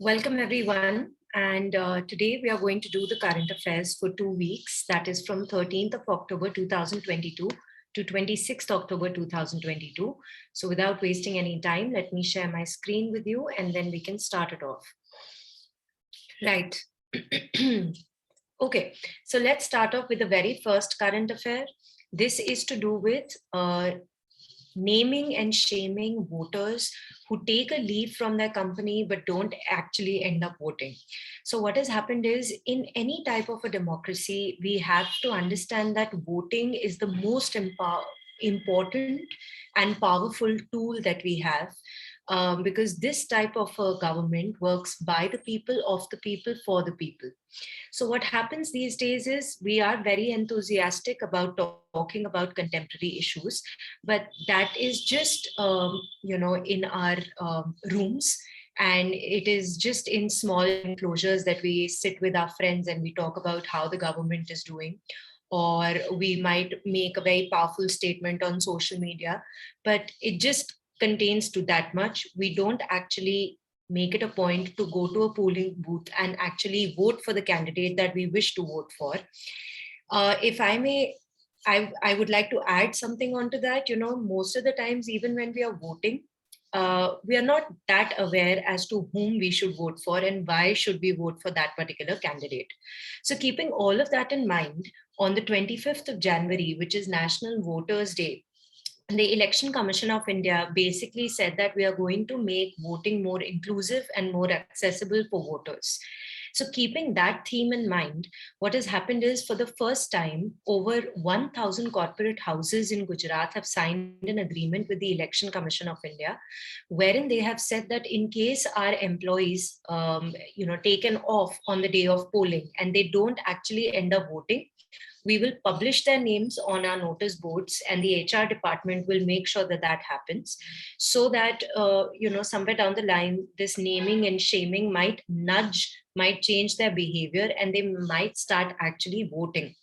Welcome everyone, and today we are going to do the current affairs for 2 weeks, that is from 13th of October 2022 to 26th October 2022. So without wasting any time, let me share my screen with you and then we can start it off. Right. Okay, so let's start off with the very first current affair. This is to do with naming and shaming voters who take a leave from their company but don't actually end up voting. So what has happened is, in any type of a democracy, we have to understand that voting is the most important and powerful tool that we have, because this type of a government works by the people, of the people, for the people. So what happens these days is we are very enthusiastic about talking about contemporary issues, but that is just, in our rooms. And it is just in small enclosures that we sit with our friends and we talk about how the government is doing. Or we might make a very powerful statement on social media, but it just contains to that much. We don't actually make it a point to go to a polling booth and actually vote for the candidate that we wish to vote for. If I may, I would like to add something onto that. Most of the times, even when we are voting, we are not that aware as to whom we should vote for and why should we vote for that particular candidate. So keeping all of that in mind, on the 25th of January, which is National Voters Day, the Election Commission of India basically said that we are going to make voting more inclusive and more accessible for voters. So keeping that theme in mind, what has happened is, for the first time, over 1,000 corporate houses in Gujarat have signed an agreement with the Election Commission of India, wherein they have said that in case our employees, taken off on the day of polling and they don't actually end up voting, we will publish their names on our notice boards, and the HR department will make sure that that happens, so that somewhere down the line, this naming and shaming might change their behavior and they might start actually voting.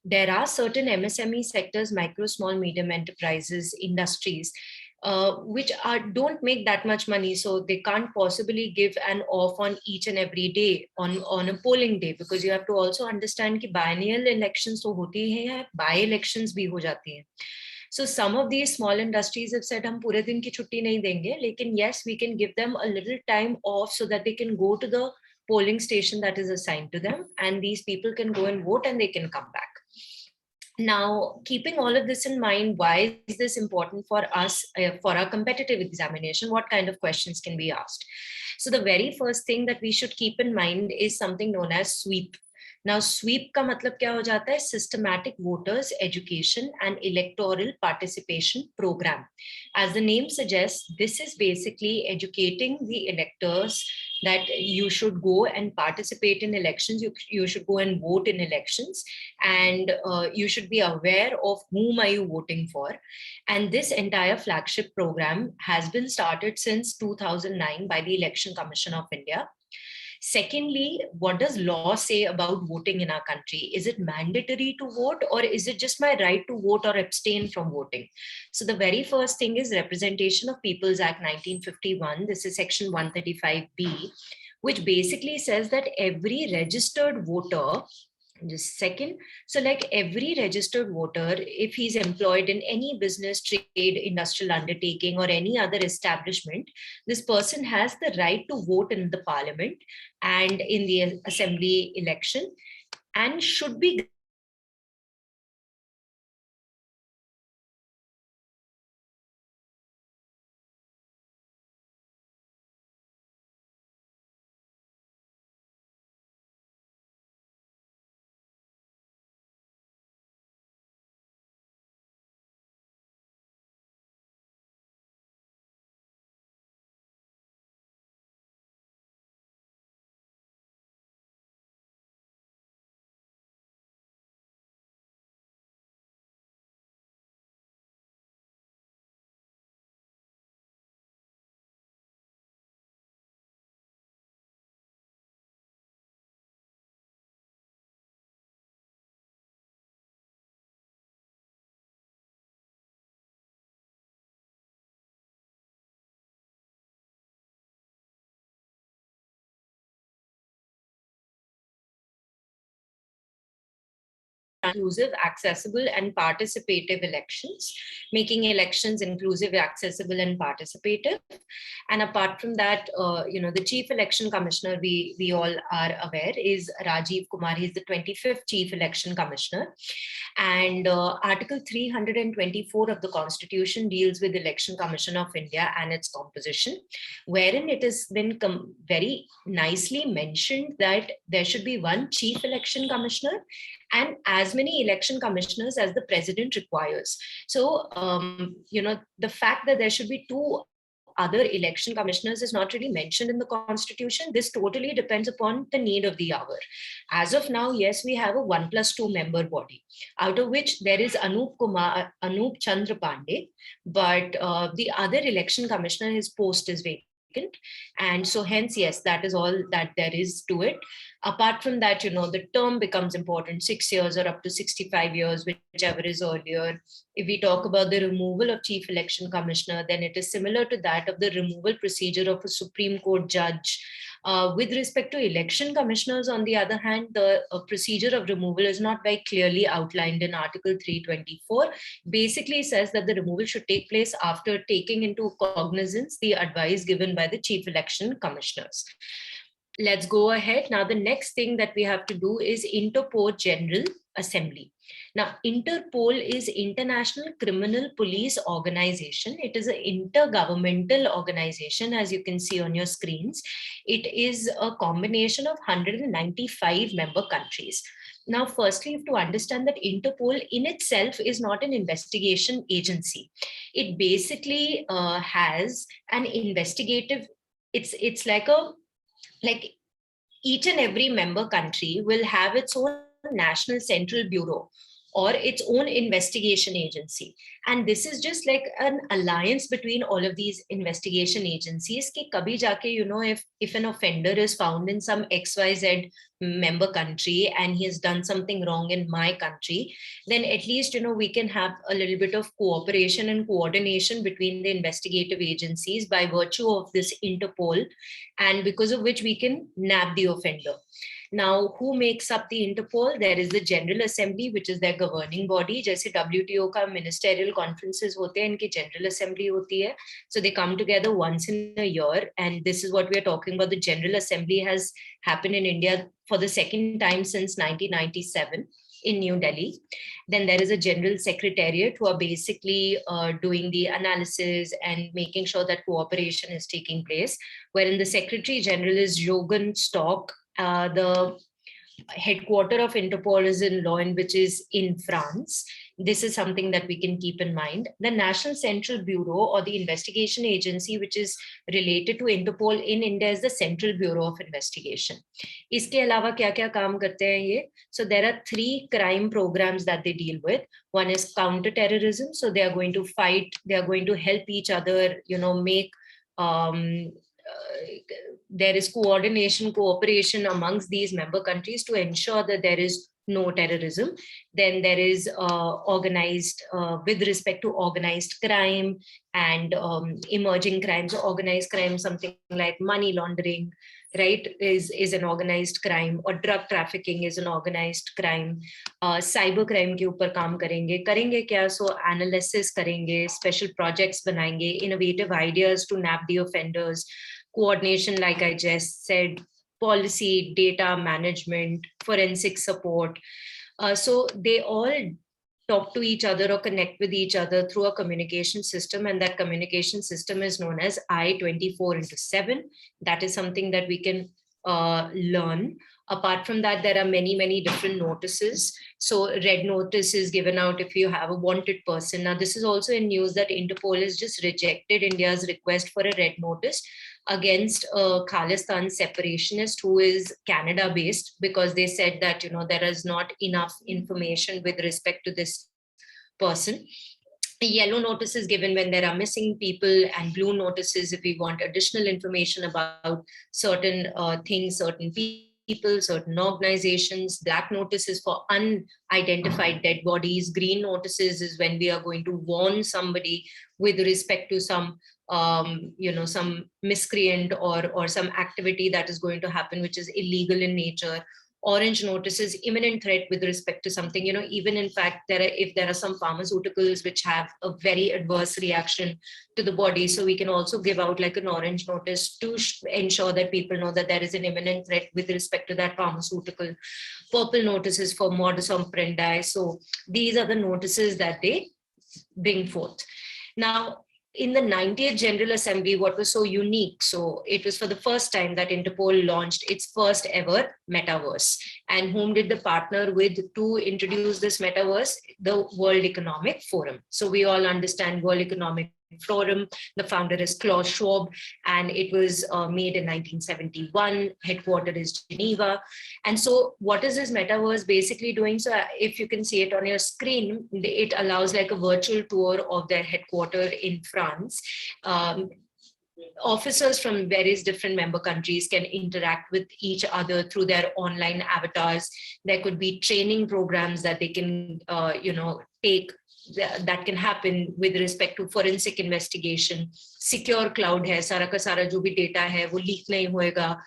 There are certain MSME sectors, micro, small, medium enterprises, industries, which don't make that much money, so they can't possibly give an off on each and every day on a polling day, because you have to also understand कि biennial elections तो होती हैं, by elections भी हो जाती हैं. So some of these small industries have said हम पूरे दिन की छुट्टी नहीं देंगे, लेकिन yes, we can give them a little time off so that they can go to the polling station that is assigned to them, and these people can go and vote and they can come back. Now, keeping all of this in mind, why is this important for us, for our competitive examination? What kind of questions can be asked? So the very first thing that we should keep in mind is something known as sweep. Now, sweep का मतलब क्या हो जाता है? Systematic Voters Education and Electoral Participation Program. As the name suggests, this is basically educating the electors that you should go and participate in elections, you should go and vote in elections, and you should be aware of whom are you voting for. And this entire flagship program has been started since 2009 by the Election Commission of India. Secondly, what does law say about voting in our country? Is it mandatory to vote, or is it just my right to vote or abstain from voting? So the very first thing is Representation of Peoples Act 1951. This is section 135B, which basically says that every registered voter, just a second. So like every registered voter, if he's employed in any business, trade, industrial undertaking, or any other establishment, this person has the right to vote in the parliament and in the assembly election, and should be inclusive, accessible, and participative elections, making elections inclusive, accessible, and participative. And apart from that, the Chief Election Commissioner, we all are aware, is Rajiv Kumar. He's the 25th Chief Election Commissioner. And Article 324 of the Constitution deals with the Election Commission of India and its composition, wherein it has been very nicely mentioned that there should be one Chief Election Commissioner and as many election commissioners as the president requires. So, the fact that there should be two other election commissioners is not really mentioned in the Constitution. This totally depends upon the need of the hour. As of now, yes, we have a 1+2 member body, out of which there is Anup Chandra Pandey, but the other election commissioner, his post is vacant. And so hence, yes, that is all that there is to it. Apart from that, the term becomes important, 6 years or up to 65 years, whichever is earlier. If we talk about the removal of Chief Election Commissioner, then it is similar to that of the removal procedure of a Supreme Court judge. With respect to election commissioners, on the other hand, the procedure of removal is not very clearly outlined in Article 324. Basically says that the removal should take place after taking into cognizance the advice given by the Chief Election Commissioners. Let's go ahead. Now, the next thing that we have to do is Interpol General Assembly. Now, Interpol is International Criminal Police Organization. It is an intergovernmental organization, as you can see on your screens. It is a combination of 195 member countries. Now, firstly, you have to understand that Interpol in itself is not an investigation agency. It basically has an investigative, it's like each and every member country will have its own national central bureau or its own investigation agency. And this is just like an alliance between all of these investigation agencies. Ki kabhi jaake, if an offender is found in some XYZ member country and he has done something wrong in my country, then at least, we can have a little bit of cooperation and coordination between the investigative agencies by virtue of this Interpol, and because of which we can nab the offender. Now, who makes up the Interpol? There is the General Assembly, which is their governing body. Jaise WTO ka ministerial conferences hote hain, inki General Assembly hoti hai. So they come together once in a year. And this is what we are talking about. The General Assembly has happened in India for the second time since 1997 in New Delhi. Then there is a General Secretariat who are basically doing the analysis and making sure that cooperation is taking place, wherein the Secretary General is Jogan Stock. The headquarter of Interpol is in Lyon, which is in France. This is something that we can keep in mind. The National Central Bureau, or the investigation agency which is related to Interpol in India, is the Central Bureau of Investigation. Iske alawa kya kaam karte hain ye? So there are 3 crime programs that they deal with. One is counter-terrorism. So they are going to fight, they are going to help each other, make there is cooperation amongst these member countries to ensure that there is no terrorism. Then there is with respect to organized crime and emerging crimes. Organized crime, something like money laundering, right, is an organized crime, or drug trafficking is an organized crime. Cyber crime ke upar kaam karenge kya? So analysis karenge, special projects banayenge, innovative ideas to nab the offenders, coordination, like I just said, policy, data management, forensic support. So they all talk to each other or connect with each other through a communication system, and that communication system is known as I-24/7. That is something that we can learn. Apart from that, there are many different notices. So red notice is given out if you have a wanted person. Now, this is also in news that Interpol has just rejected India's request for a red notice against a Khalistan separationist who is Canada based, because they said that, there is not enough information with respect to this person. A yellow notice is given when there are missing people, and blue notices if we want additional information about certain things, certain people, certain organizations. Black notices for unidentified dead bodies. Green notices is when we are going to warn somebody with respect to some some miscreant or some activity that is going to happen which is illegal in nature. orange notices imminent threat with respect to something, even in fact, if there are some pharmaceuticals which have a very adverse reaction to the body. So we can also give out like an orange notice to ensure that people know that there is an imminent threat with respect to that pharmaceutical. Purple notices for modus operandi. So these are the notices that they bring forth. Now, in the 90th General Assembly, what was so unique? So it was for the first time that Interpol launched its first ever metaverse. And whom did they partner with to introduce this metaverse? The World Economic Forum. So we all understand World Economic Forum. The founder is Klaus Schwab, and it was made in 1971. Headquartered is Geneva. And so what is this metaverse basically doing? So if you can see it on your screen, it allows like a virtual tour of their headquarters in France. Officers from various different member countries can interact with each other through their online avatars. There could be training programs that they can, take that can happen with respect to forensic investigation. Secure cloud hai, sara ka sara jo bhi data hai wo leak nahi hoega.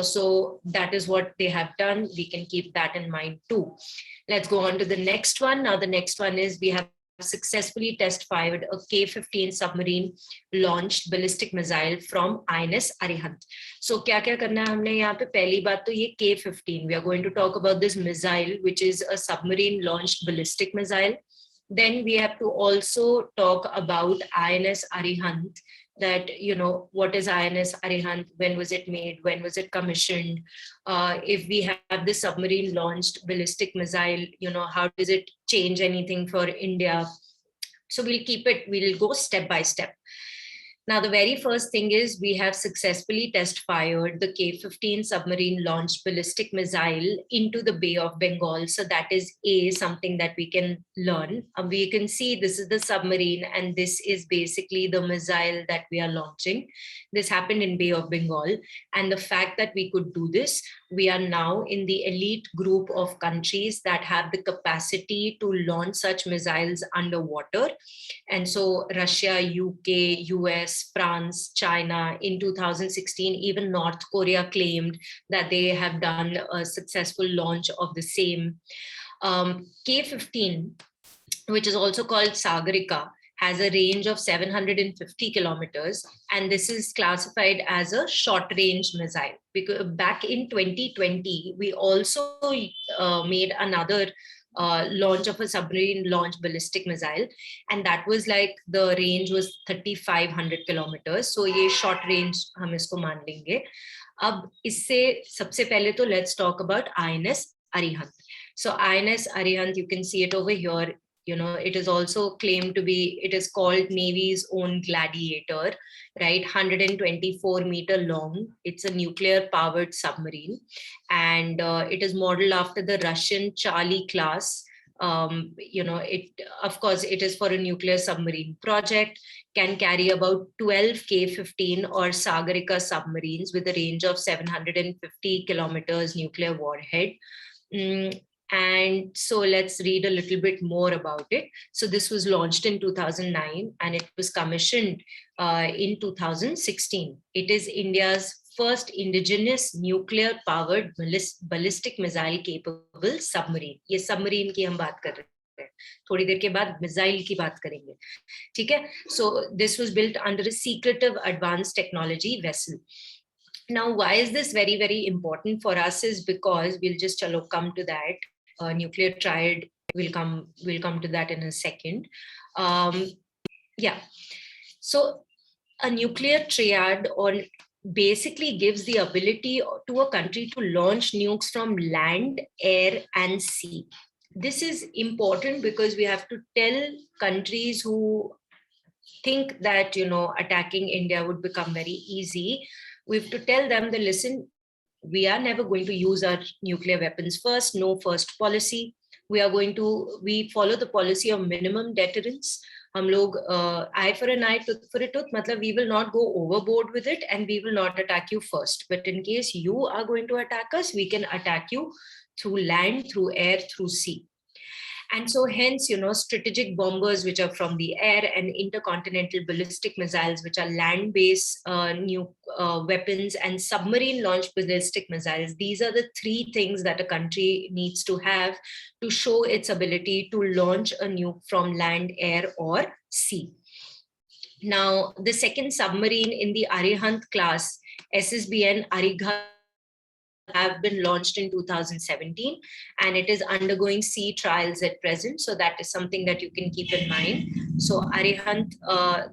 So that is what they have done. We can keep that in mind too. Let's go on to the next one. Now the next one is we have successfully test fired a K-15 submarine launched ballistic missile from INS Arihant. So क्या करना है हमने यहाँ पे? पहली बात तो ये K-15. We are going to talk about this missile, which is a submarine launched ballistic missile. Then we have to also talk about INS Arihant, that, what is INS Arihant? When was it made? When was it commissioned? If we have this submarine launched ballistic missile, how does it change anything for India? So we'll go step by step. Now, the very first thing is we have successfully test fired the K-15 submarine launched ballistic missile into the Bay of Bengal. So that is something that we can learn. We can see this is the submarine and this is basically the missile that we are launching. This happened in Bay of Bengal. And the fact that we could do this, we are now in the elite group of countries that have the capacity to launch such missiles underwater. And so Russia, UK, US, France, China, in 2016, even North Korea claimed that they have done a successful launch of the same. K-15, which is also called Sagarika, has a range of 750 kilometers, and this is classified as a short-range missile. Because back in 2020, we also made another launch of a submarine launched ballistic missile, and that was like the range was 3,500 kilometers. So ये short range हम इसको मान लेंगे. अब इससे सबसे पहले तो let's talk about INS Arihant. So INS Arihant, you can see it over here. It is also claimed to be, it is called Navy's own Gladiator, right? 124 meter long. It's a nuclear powered submarine. And it is modeled after the Russian Charlie class. Of course, it is for a nuclear submarine project, can carry about 12 K-15 or Sagarika submarines with a range of 750 kilometers nuclear warhead. And so let's read a little bit more about it. So this was launched in 2009 and it was commissioned in 2016. It is India's first indigenous nuclear powered ballistic missile capable submarine. ये submarine की हम बात कर रहे हैं. थोड़ी देर के बाद missile की बात करेंगे. ठीक है? So this was built under a secretive advanced technology vessel. Now, why is this very, very important for us is because we'll just come to that. Nuclear triad, we'll come to that in a second. So a nuclear triad basically gives the ability to a country to launch nukes from land, air, and sea. This is important because we have to tell countries who think that, attacking India would become very easy. We have to tell them that, listen, we are never going to use our nuclear weapons first, no first policy. We follow the policy of minimum deterrence. हम लोग eye for an eye, tooth for a tooth, मतलब we will not go overboard with it and we will not attack you first. But in case you are going to attack us, we can attack you through land, through air, through sea. And so hence, strategic bombers, which are from the air, and intercontinental ballistic missiles, which are land-based weapons, and submarine launched ballistic missiles. These are the three things that a country needs to have to show its ability to launch a nuke from land, air, or sea. Now, the second submarine in the Arihant class, SSBN Arighat, have been launched in 2017, and it is undergoing sea trials at present. So that is something that you can keep in mind. So Arihant,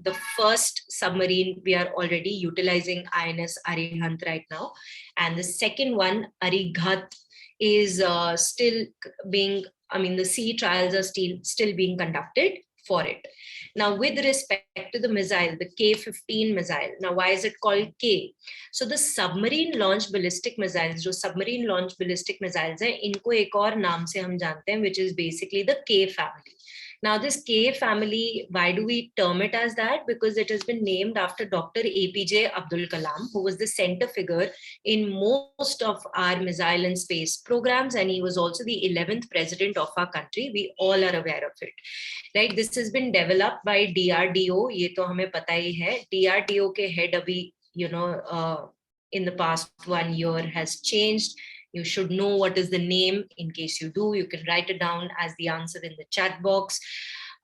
the first submarine, we are already utilizing INS Arihant right now. And the second one, Arighat, is still being, the sea trials are still being conducted for it. Now, with respect to the missile, the K-15 missile, now why is it called K? So the submarine launched ballistic missiles, जो submarine launched ballistic missiles हैं, इनको एक और नाम से हम जानते हैं, which is basically the K family. Now, this K family, why do we term it as that? Because it has been named after Dr. APJ Abdul Kalam, who was the center figure in most of our missile and space programs, and he was also the 11th president of our country. We all are aware of it, right? This has been developed by DRDO. ये तो हमें पता ही है. DRDO के head अभी, in the past 1 year has changed. You should know what is the name. In case you do, you can write it down as the answer in the chat box.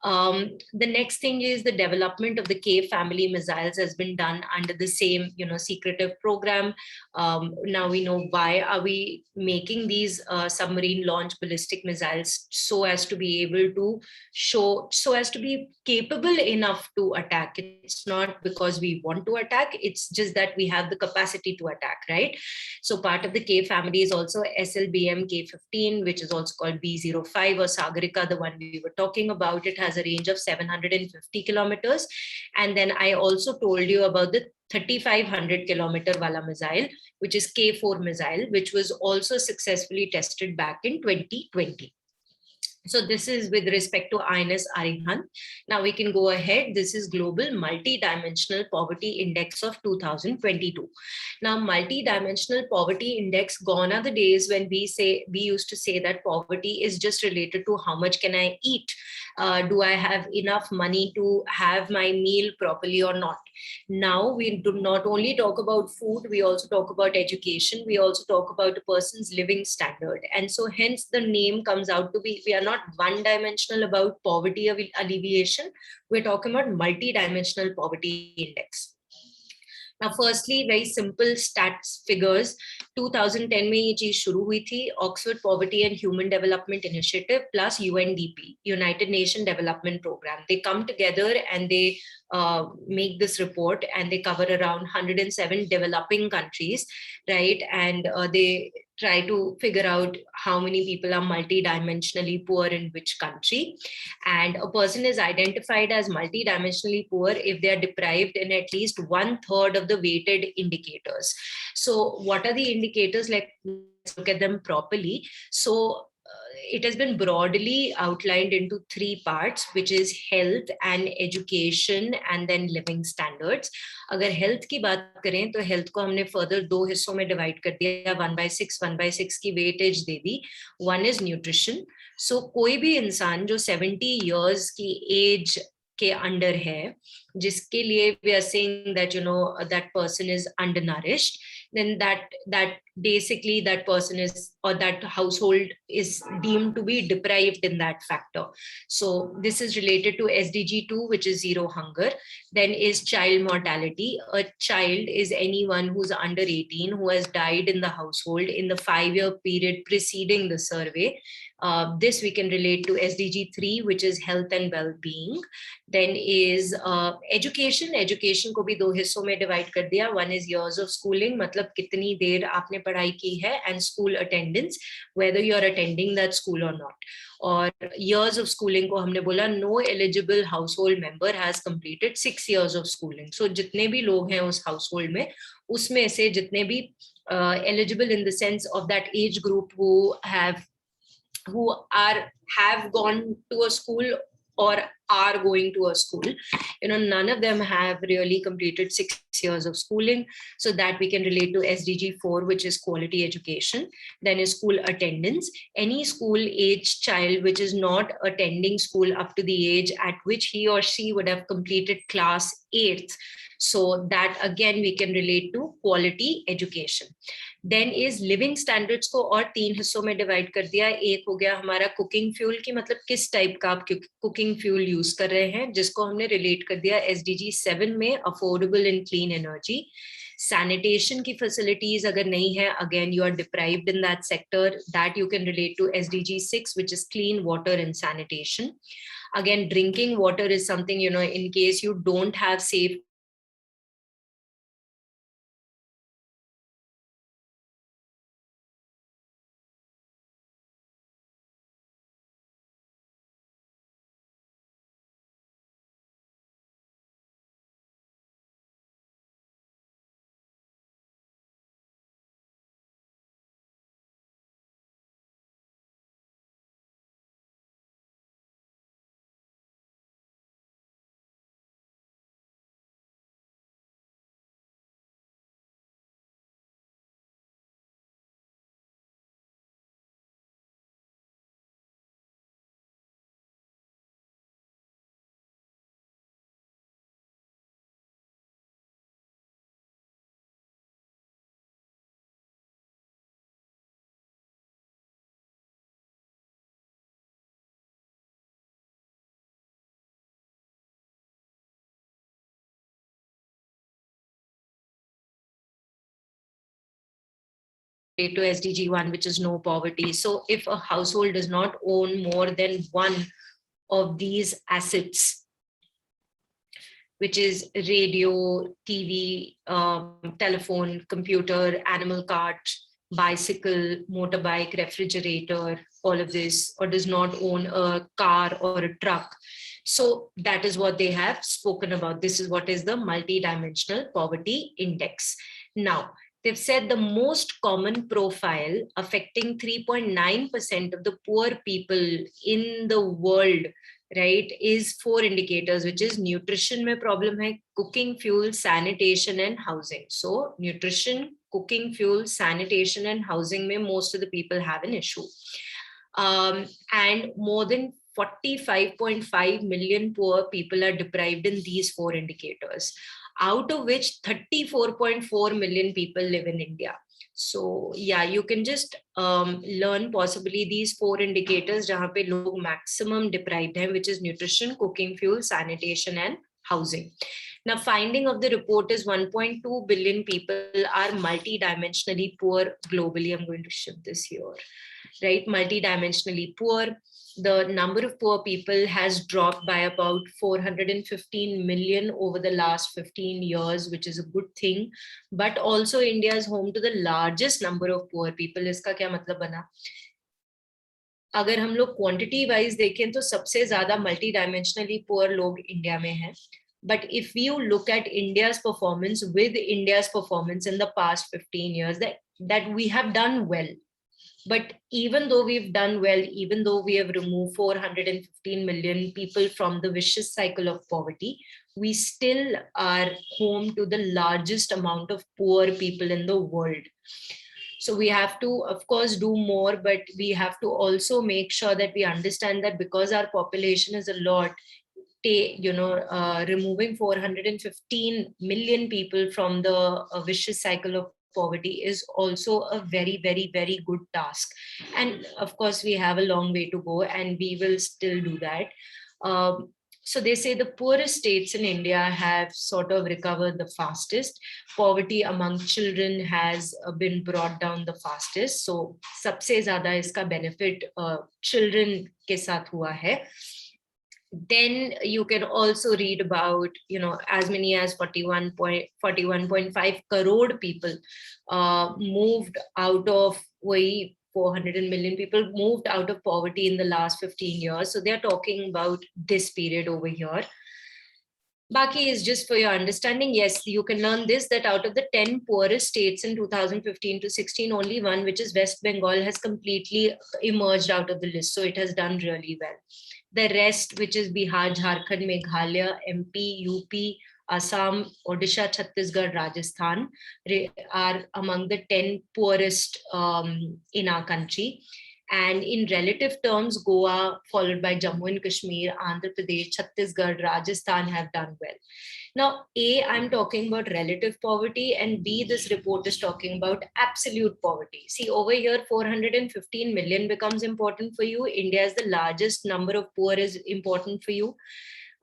The next thing is the development of the K family missiles has been done under the same, secretive program. Now we know why are we making these submarine launch ballistic missiles, so as to be able to so as to be capable enough to attack. It's not because we want to attack, it's just that we have the capacity to attack, right? So part of the K family is also SLBM K-15, which is also called B-05 or Sagarika, the one we were talking about. It has a range of 750 kilometers. And then I also told you about the 3500 kilometer wala missile, which is K4 missile, which was also successfully tested back in 2020. So this is with respect to INS Arihant. Now we can go ahead. This is Global Multidimensional Poverty Index of 2022. Now, Multidimensional Poverty Index, gone are the days when we used to say that poverty is just related to how much can I eat? Do I have enough money to have my meal properly or not? Now we do not only talk about food, we also talk about education. We also talk about a person's living standard. And so hence the name comes out to be, we are not one-dimensional about poverty alleviation. We're talking about multi-dimensional poverty index. Now, firstly, very simple stats figures. 2010 में ये चीज शुरू हुई थी. Oxford Poverty and Human Development Initiative plus UNDP, United Nations Development Program. They come together and they make this report, and they cover around 107 developing countries, right? And they try to figure out how many people are multidimensionally poor in which country. And a person is identified as multidimensionally poor if they are deprived in at least 1/3 of the weighted indicators. So what are the indicators? Let's look at them properly. So it has been broadly outlined into 3 parts, which is health and education and then living standards. अगर health की बात करें तो health को हमने further 2 हिस्सों में divide कर दिया. 1/6 की weightage they the. One is nutrition. So कोई भी इंसान जो 70 years की age के under है, जिसके लिए we are saying that that person is undernourished, then that basically that person is, or that household is deemed to be deprived in that factor. So this is related to SDG 2, which is zero hunger. Then is child mortality. A child is anyone who's under 18 who has died in the household in the 5-year period preceding the survey. This we can relate to SDG 3, which is health and well-being. Then is education. Education को भी 2 हिस्सों में divide कर दिया. One is years of schooling, मतलब कितनी देर आपने पढ़ाई की है, and school attendance, whether you are attending that school or not. और years of schooling को हमने बोला no eligible household member has completed 6 years of schooling. So जितने भी लोग हैं उस household में, उसमें से जितने भी eligible in the sense of that age group who have gone to a school or are going to a school. None of them have really completed 6 years of schooling. So that we can relate to SDG 4, which is quality education. Then is school attendance. Any school age child which is not attending school up to the age at which he or she would have completed class 8th. So that again we can relate to quality education. Then is living standards को और 3 हिस्सों में divide कर दिया. एक हो गया हमारा कुकिंग फ्यूल की, मतलब किस टाइप का आप कुकिंग फ्यूल यूज कर रहे हैं, जिसको हमने रिलेट कर दिया SDG 7 में, affordable and clean energy. Sanitation की फैसिलिटीज अगर नहीं है, again you are deprived in that sector, that you can relate to SDG 6, which is clean water and sanitation. Again, drinking water is something, in case you don't have safe to SDG 1, which is no poverty. So if a household does not own more than one of these assets, which is radio, TV, telephone, computer, animal cart, bicycle, motorbike, refrigerator, all of this, or does not own a car or a truck. So that is what they have spoken about. This is what is the multidimensional poverty index. Now, they've said the most common profile affecting 3.9% of the poor people in the world, right, is 4 indicators, which is nutrition mein problem hai, cooking fuel, sanitation and housing. So nutrition, cooking fuel, sanitation and housing mein most of the people have an issue. And more than 45.5 million poor people are deprived in these 4 indicators, out of which 34.4 million people live in India. So yeah, you can just learn possibly these 4 indicators jahan pe log maximum deprived hai, which is nutrition, cooking fuel, sanitation and housing. Now, finding of the report is 1.2 billion people are multidimensionally poor globally. I'm going to shift this here, right? Multidimensionally poor. The number of poor people has dropped by about 415 million over the last 15 years, which is a good thing. But also India is home to the largest number of poor people. Iska kya matlab bana? अगर हम लोग quantity wise देखें तो सबसे ज्यादा मल्टीडायमेंशनली poor लोग India में हैं. But if you look at India's performance with India's performance in the past 15 years, that we have done well. But even though we've done well, even though we have removed 415 million people from the vicious cycle of poverty, we still are home to the largest amount of poor people in the world. So we have to, of course, do more, but we have to also make sure that we understand that because our population is a lot, removing 415 million people from the vicious cycle of poverty is also a very, very, very good task. And of course, we have a long way to go and we will still do that. So they say the poorest states in India have sort of recovered the fastest. Poverty among children has been brought down the fastest. So सबसे ज़्यादा इसका benefit children के साथ हुआ है. Then you can also read about, as many as 41.5 crore people moved out of 400 million people moved out of poverty in the last 15 years. So they're talking about this period over here. Baki is just for your understanding. Yes, you can learn this, that out of the 10 poorest states in 2015 to 16, only one, which is West Bengal, has completely emerged out of the list. So it has done really well. The rest, which is Bihar, Jharkhand, Meghalaya, MP, UP, Assam, Odisha, Chhattisgarh, Rajasthan, are among the 10 poorest in our country. And in relative terms, Goa, followed by Jammu and Kashmir, Andhra Pradesh, Chhattisgarh, Rajasthan have done well. Now, A, I'm talking about relative poverty, and B, this report is talking about absolute poverty. See, over here, 415 million becomes important for you. India is the largest number of poor is important for you.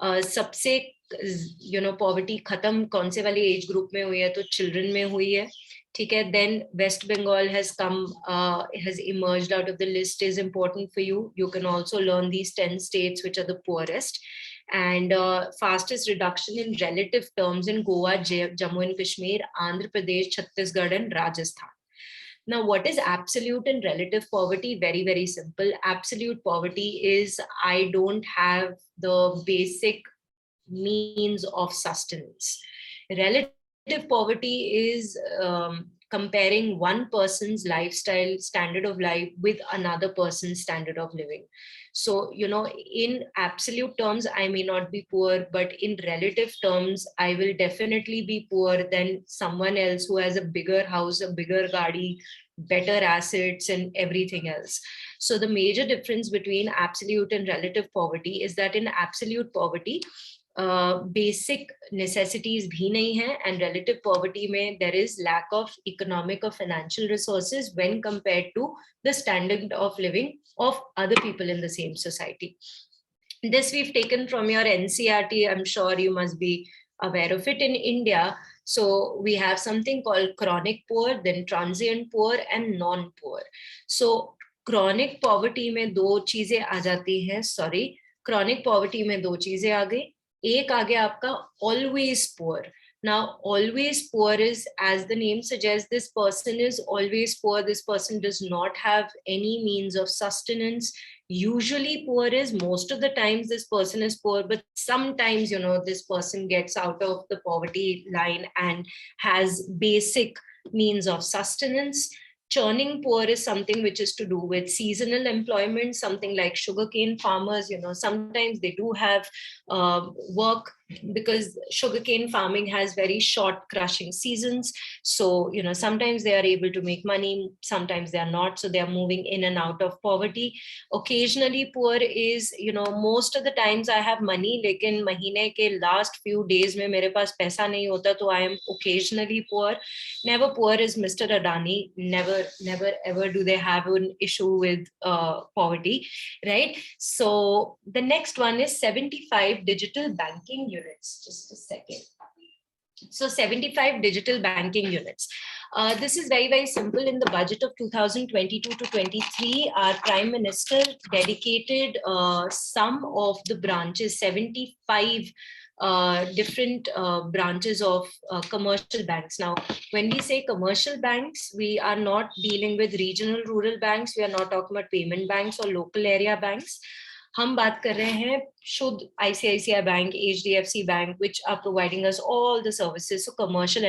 सबसे poverty खत्म कौन से वाली age group में हुई है, तो children में हुई है, ठीक है. Then West Bengal has emerged out of the list is important for you. You can also learn these 10 states which are the poorest, and fastest reduction in relative terms in Goa, Jammu and Kashmir, Andhra Pradesh, Chhattisgarh, and Rajasthan. Now, what is absolute and relative poverty? Very, very simple. Absolute poverty is I don't have the basic means of sustenance. Relative poverty is comparing one person's lifestyle, standard of life, with another person's standard of living. So, in absolute terms, I may not be poor, but in relative terms, I will definitely be poor than someone else who has a bigger house, a bigger gadi, better assets, and everything else. So the major difference between absolute and relative poverty is that in absolute poverty, basic necessities bhi nahi hai, and relative poverty mein there is lack of economic or financial resources when compared to the standard of living of other people in the same society. This we've taken from your NCERT. I'm sure you must be aware of it. In India, so we have something called chronic poor, then transient poor, and non-poor. So chronic poverty में दो चीजें आ जाती हैं. Sorry, chronic poverty में दो चीजें आ गई. एक आ गया आपका always poor. Now, always poor is, as the name suggests, this person is always poor. This person does not have any means of sustenance. Usually poor is, most of the times this person is poor, but sometimes, this person gets out of the poverty line and has basic means of sustenance. Churning poor is something which is to do with seasonal employment, something like sugarcane farmers. Sometimes they do have work because sugarcane farming has very short crushing seasons. So, sometimes they are able to make money, sometimes they are not. So they are moving in and out of poverty. Occasionally poor is, most of the times I have money, lekin mahine ke last few days mein mere paas paisa nahi hota, so I am occasionally poor. Never poor is Mr. Adani. Never ever do they have an issue with poverty, right? So the next one is 75 digital banking units. Just a second. So 75 digital banking units. This is very, very simple. In the budget of 2022 to 23, our Prime Minister dedicated some of the branches, 75 different branches of commercial banks. Now, when we say commercial banks, we are not dealing with regional rural banks. We are not talking about payment banks or local area banks. हम बात कर रहे हैं शुद्ध ICICI Bank, HDFC Bank, which are providing us all the services. So commercial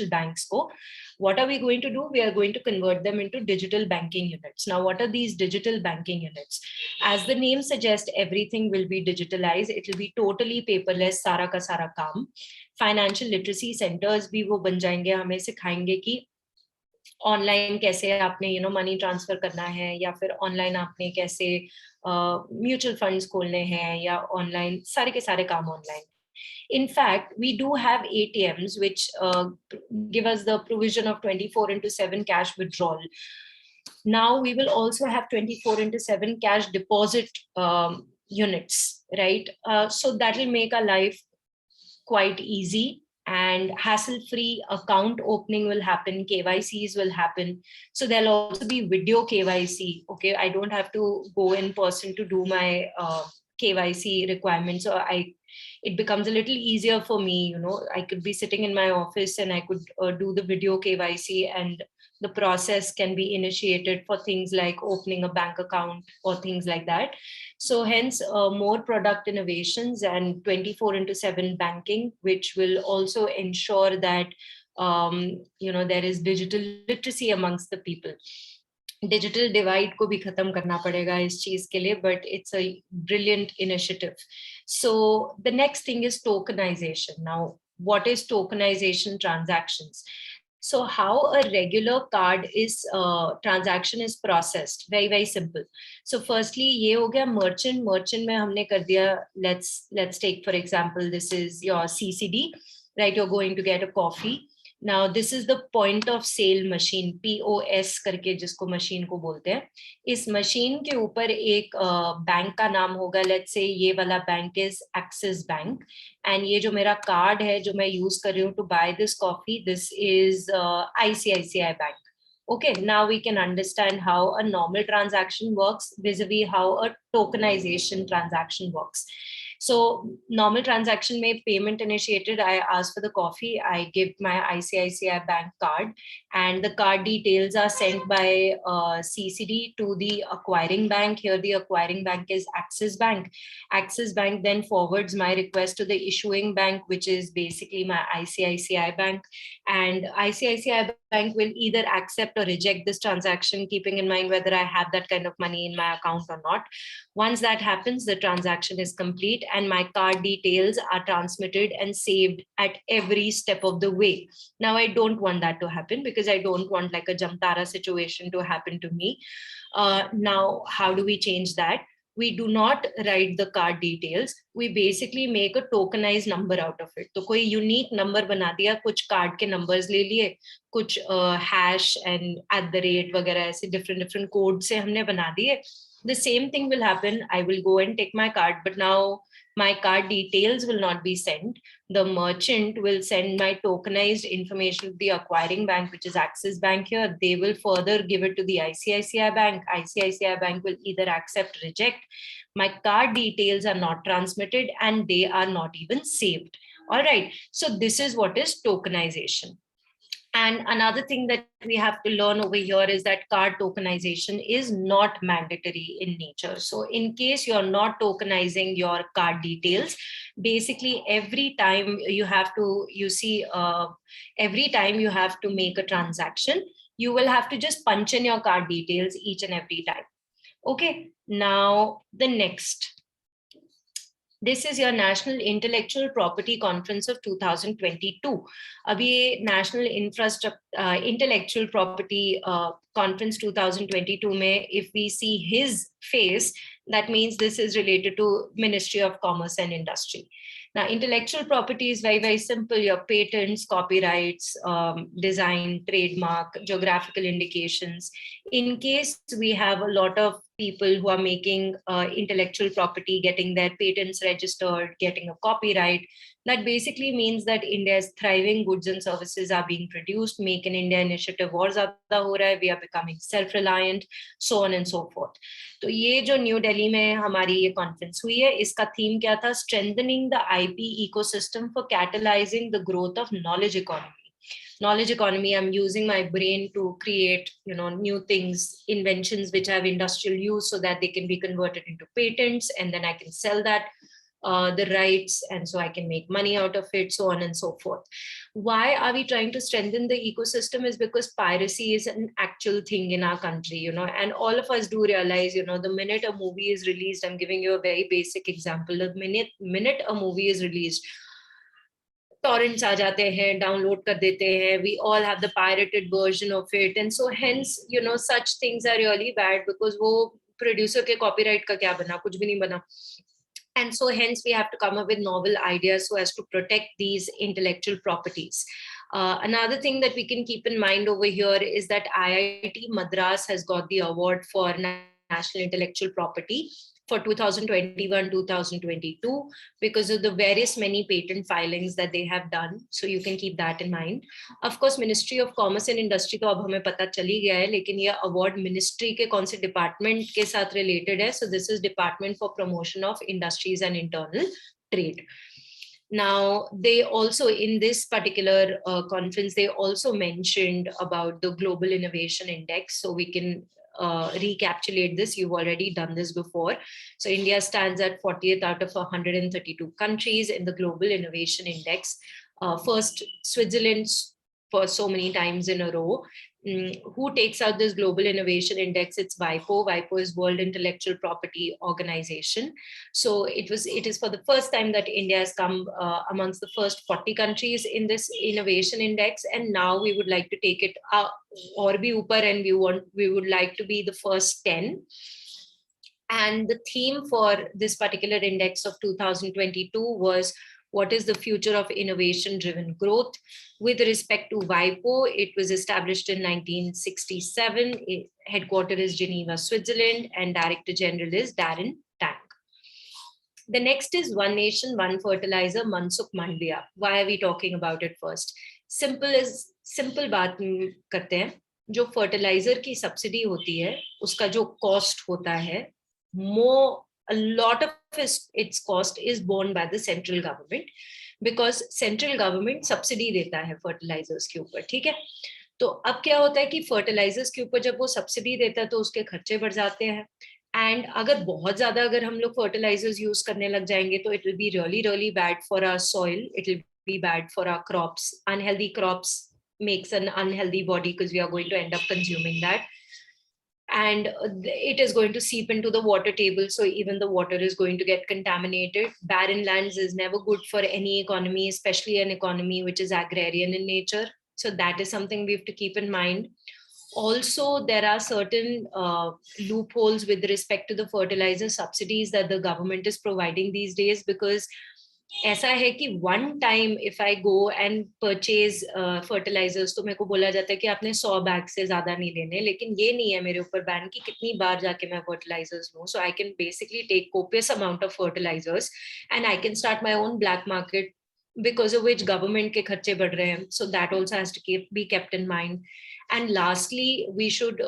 banks को, what are we going to do? We are going to convert them into digital banking units. Now, what are these digital banking units? As the name suggests, everything will be digitalized. It will be totally paperless, सारा का सारा काम. Financial literacy centers भी वो बन जाएंगे, हमें सिखाएंगे कि ऑनलाइन कैसे आपने मनी ट्रांसफर करना है, या फिर ऑनलाइन आपने कैसे म्यूचुअल फंड्स खोलने हैं, या ऑनलाइन सारे के सारे काम online. In fact, we do have ATMs which give us the provision of 24/7 cash withdrawal. Now we will also have 24/7 cash deposit units, right? So that will make our life quite easy and hassle-free. Account opening will happen, KYCs will happen. So there'll also be video KYC. Okay, I don't have to go in person to do my KYC requirements. So it becomes a little easier for me. I could be sitting in my office and I could do the video KYC, and the process can be initiated for things like opening a bank account or things like that. So hence more product innovations and 24/7 banking, which will also ensure that there is digital literacy amongst the people. Digital divide को भी खत्म करना पड़ेगा इस चीज के लिए, but it's a brilliant initiative. So the next thing is tokenization. Now what is tokenization transactions? So how a regular card is transaction is processed, very simple. So firstly ये हो गया merchant में हमने कर दिया, let's take for example, this is your CCD, right? You're going to get a coffee. Now this is the point of sale machine, POS करके जिसको machine को बोलते हैं. इस मशीन के ऊपर एक बैंक का नाम होगा. लेट्स से ये वाला bank is axis bank, and ये जो मेरा कार्ड है जो मैं यूज कर रही हूँ to buy this coffee, this is ICICI bank. Okay, now we can understand how a normal transaction works vis-a-vis how a tokenization transaction works. So normal transaction में payment initiated, I ask for the coffee, I give my ICICI bank card, and the card details are sent by CCD to the acquiring bank. Here the acquiring bank is Axis Bank. Axis Bank then forwards my request to the issuing bank, which is basically my ICICI bank, and ICICI bank will either accept or reject this transaction, keeping in mind whether I have that kind of money in my account or not. Once that happens, the transaction is complete and my card details are transmitted and saved at every step of the way. Now, I don't want that to happen because I don't want like a Jamtara situation to happen to me. Now, how do we change that? We do not write the card details. We basically make a tokenized number out of it. तो कोई unique number बना दिया, कुछ card के numbers ले लिए, कुछ hash and @ वगैरह ऐसे different codes से हमने बना दिए. The same thing will happen. I will go and take my card, but now my card details will not be sent. The merchant will send my tokenized information to the acquiring bank, which is Axis Bank here. They will further give it to the ICICI Bank. ICICI Bank will either accept, reject. My card details are not transmitted and they are not even saved. All right. So this is what is tokenization. And another thing that we have to learn over here is that card tokenization is not mandatory in nature. So in case you're not tokenizing your card details, basically every time you have to, every time you have to make a transaction, you will have to just punch in your card details each and every time. Okay, now the next. This is your National Intellectual Property Conference of 2022. अभी National Intellectual Property Conference 2022 में, if we see his face, that means this is related to Ministry of Commerce and Industry. Now, intellectual property is very simple. Your patents, copyrights, design, trademark, geographical indications. In case we have a lot of people who are making intellectual property, getting their patents registered, getting a copyright, that basically means that India is thriving, goods and services are being produced, Make in India initiative और ज़्यादा हो रहा है, we are becoming self-reliant, so on and so forth. तो ये जो new Delhi में हमारी ये कॉन्फ्रेंस हुई है, इसका थीम क्या था? Strengthening the IP ecosystem for catalyzing the growth of knowledge economy. Knowledge economy, I'm using my brain to create, new things, inventions which have industrial use so that they can be converted into patents, and then I can sell that, the rights, and so I can make money out of it, so on and so forth. Why are we trying to strengthen the ecosystem? Is because piracy is an actual thing in our country, and all of us do realize, the minute a movie is released, I'm giving you a very basic example, the minute a movie is released, torrents आ जाते हैं, download कर देते हैं, we all have the pirated version of it, and so hence, such things are really bad because वो producer के copyright का क्या बना? कुछ भी नहीं बना. And so hence we have to come up with novel ideas so as to protect these intellectual properties. Another thing that we can keep in mind over here is that IIT Madras has got the award for National Intellectual Property for 2021-2022 because of the various many patent filings that they have done. So you can keep that in mind. Of course, Ministry of Commerce and Industry तो अब हमें पता चली गया है, लेकिन ये award ministry के कौन से department के साथ related है. So this is Department for Promotion of Industries and Internal Trade. Now, they also, in this particular conference, they also mentioned about the Global Innovation Index. So we can recapitulate this. You've already done this before. So India stands at 40th out of 132 countries in the Global Innovation Index. First, Switzerland for so many times in a row. who takes out this global innovation index? It's WIPO. WIPO is World Intellectual Property Organization. So it is for the first time that India has come amongst the first 40 countries in this innovation index, and now we would like to take it or bhi upar, and we would like to be the first 10. And the theme for this particular index of 2022 was, what is the future of innovation-driven growth? With respect to WIPO, it was established in 1967. Headquarters is Geneva, Switzerland, and Director General is Darren Tang. The next is One Nation, One Fertilizer, Mansukh Mandiya. Why are we talking about it first? Simple बात करते हैं. जो fertiliser की subsidy होती है, उसका जो cost होता है, a lot of its cost is borne by the central government, because central government subsidy देता है fertilizers के ऊपर. ठीक है, तो अब क्या होता है कि fertilizers के ऊपर जब वो subsidy देता है तो उसके खर्चे बढ़ जाते हैं. एंड अगर बहुत ज्यादा अगर हम लोग फर्टिलाइजर्स यूज करने लग जाएंगे तो it will be really bad for our soil, it will be bad for our crops. Unhealthy crops makes an unhealthy body because we are going to end up consuming that, and it is going to seep into the water table, so even the water is going to get contaminated. Barren lands is never good for any economy, especially an economy which is agrarian in nature. So that is something we have to keep in mind. Also, there are certain loopholes with respect to the fertilizer subsidies that the government is providing these days, because ऐसा है कि one time if I go and purchase fertilizers तो मेरे को बोला जाता है कि आपने 100 बैग से ज्यादा नहीं लेने, लेकिन ये नहीं है मेरे ऊपर बैन कि कितनी बार जाके मैं फर्टिलाइजर्स लूं. So I can basically take copious amount of fertilisers and I can start my own black market, because of which government के खर्चे बढ़ रहे हैं. So that also has to be kept in mind. And lastly, we should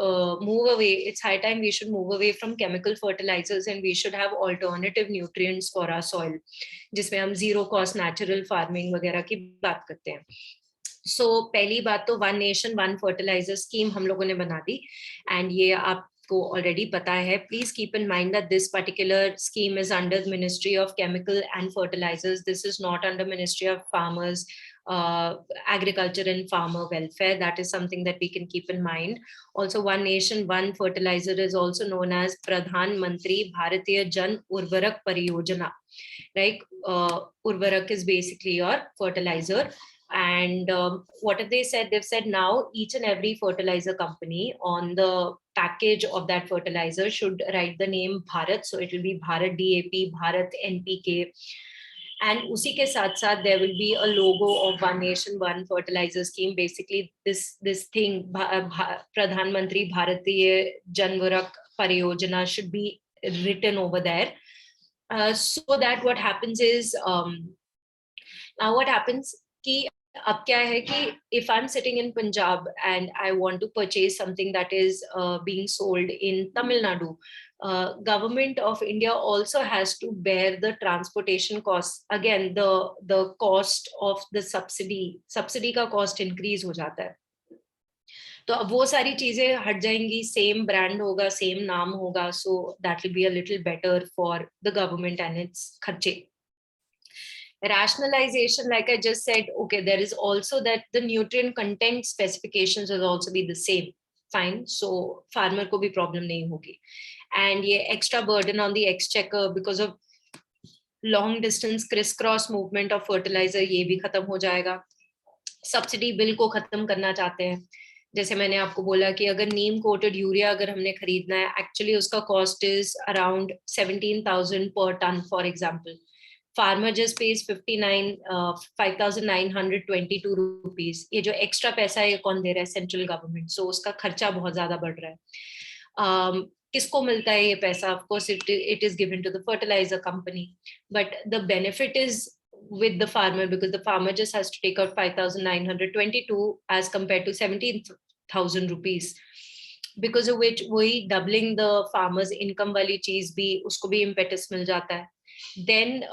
move away. It's high time we should move away from chemical fertilizers, and we should have alternative nutrients for our soil, जिसमें हम zero cost natural farming वगैरह की बात करते हैं. So पहली बात तो one nation one fertilizer scheme हम लोगों ने बना दी, and ये आपको already पता है. Please keep in mind that this particular scheme is under the Ministry of Chemical and Fertilizers. This is not under Ministry of Farmers, Agriculture and Farmer Welfare. That is something that we can keep in mind. Also, One Nation, One Fertilizer is also known as Pradhan Mantri Bharatiya Jan Urvarak Pariyojana. Right? Urvarak is basically your fertilizer. And what have they said? They've said now each and every fertilizer company on the package of that fertilizer should write the name Bharat. So it will be Bharat DAP, Bharat NPK. And usi ke saath saath there will be a logo of One Nation, One Fertilizer Scheme. Basically, this thing, Pradhan Mantri Bharatiya Janvarak Pariyojana, should be written over there. So that what happens is, now what happens ki अब क्या है कि if I'm sitting in Punjab and I want to purchase something that is being sold in Tamil Nadu, government of India also has to bear the transportation costs. Again, the cost of the subsidy का cost increase हो जाता है. तो अब वो सारी चीजें हट जाएंगी, सेम ब्रांड होगा, सेम नाम होगा, so that will be a little better for the government and its खर्चे. Rationalization, like I just said, okay, there is also that the nutrient content specifications will also be the same. Fine, so farmer को भी problem नहीं होगी. And ये extra burden on the exchequer because of long distance crisscross movement of fertilizer, ये भी खत्म हो जाएगा. Subsidy bill को खत्म करना चाहते हैं. जैसे मैंने आपको बोला कि अगर नीम कोटेड यूरिया अगर हमने खरीदना है, actually उसका cost is around 17,000 per ton, for example. Farmer just pays 5,922 rupees. ये जो extra पैसा है कौन दे रहा है? Central government. So उसका खर्चा बहुत ज़्यादा बढ़ रहा है. किसको मिलता है ये पैसा? Of course, it is given to the fertilizer company. But the benefit is with the farmer, because the farmer just has to take out 5,922 as compared to 17,000 rupees. Because of which वही doubling the farmer's income वाली चीज भी उसको भी impetus मिल जाता है. Then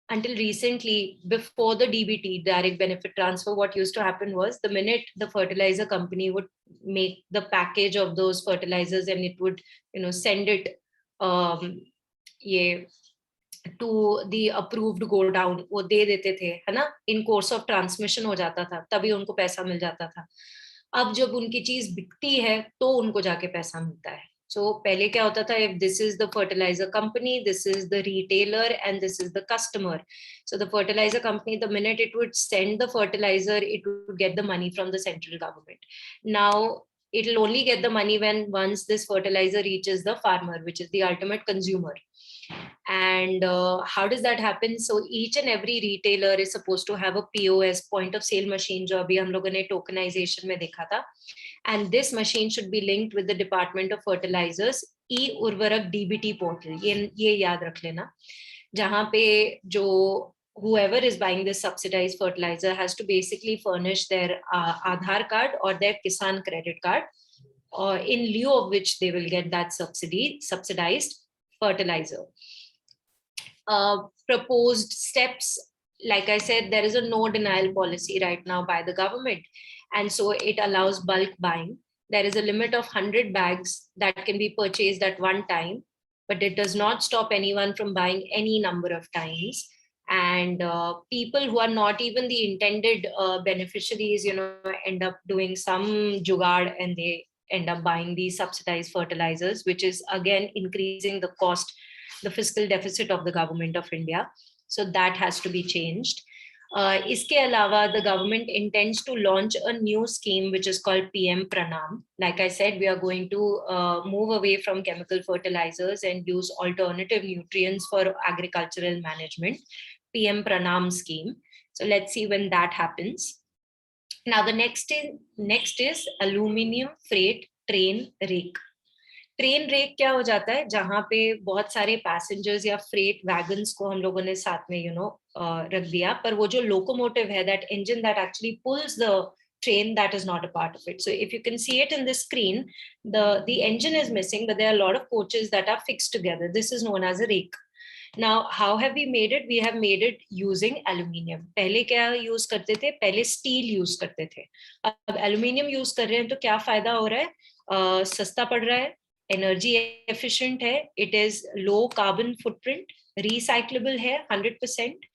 until recently, before the DBT, direct benefit transfer, what used to happen was the minute the fertilizer company would make the package of those fertilizers and it would, send it to the approved go down, वो दे देते थे, है ना? In course of transmission हो जाता था, तभी उनको पैसा मिल जाता था. अब जब उनकी चीज बिकती है तो उनको जाके पैसा मिलता है. So पहले क्या होता था, if this is the fertilizer company, this is the retailer, and this is the customer. So the fertilizer company, the minute it would send the fertilizer, it would get the money from the central government. Now it'll only get the money when once this fertilizer reaches the farmer, which is the ultimate consumer. And how does that happen? So each and every retailer is supposed to have a POS, point of sale machine, जो अभी हम लोगों ने tokenization में देखा था. And this machine should be linked with the Department of Fertilizers e-Urvarak DBT portal. ये याद रख लेना, जहाँ पे जो whoever is buying this subsidized fertilizer has to basically furnish their Aadhaar card or their Kisan credit card, in lieu of which they will get that subsidized fertilizer. Proposed steps, like I said, there is a no denial policy right now by the government. And so it allows bulk buying. There is a limit of 100 bags that can be purchased at one time, but it does not stop anyone from buying any number of times. And people who are not even the intended beneficiaries, end up doing some jugaad and they end up buying these subsidized fertilizers, which is again increasing the cost, the fiscal deficit of the government of India. So that has to be changed. Iske alawa, the government intends to launch a new scheme which is called PM Pranam. Like I said, we are going to move away from chemical fertilizers and use alternative nutrients for agricultural management. PM Pranam scheme. So let's see when that happens. Now the next is aluminium freight train rake. Train rake क्या हो जाता है, जहां पे बहुत सारे passengers या freight wagons को हम लोगों ने साथ में रख दिया, पर वो जो लोकोमोटिव है, that engine that actually pulls the train, that is not a part of it. So if you can see it in the screen, the engine is missing, but there are a lot of coaches that are fixed together. This is known as a rake. Now, how have we made it? We have made it using aluminium. पहले क्या use करते थे? पहले steel use करते थे. अब aluminium use कर रहे हैं, तो क्या फायदा हो रहा है? सस्ता पड़ रहा है, एनर्जी एफिशिएंट है, it is low carbon footprint, recyclable है 100%,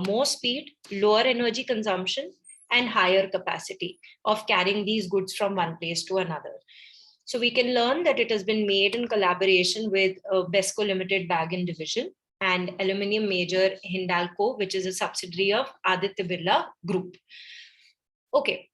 more speed, lower energy consumption, and higher capacity of carrying these goods from one place to another. So we can learn that it has been made in collaboration with Besco Limited Bag and Division and aluminium major Hindalco, which is a subsidiary of Aditya Birla Group. Okay,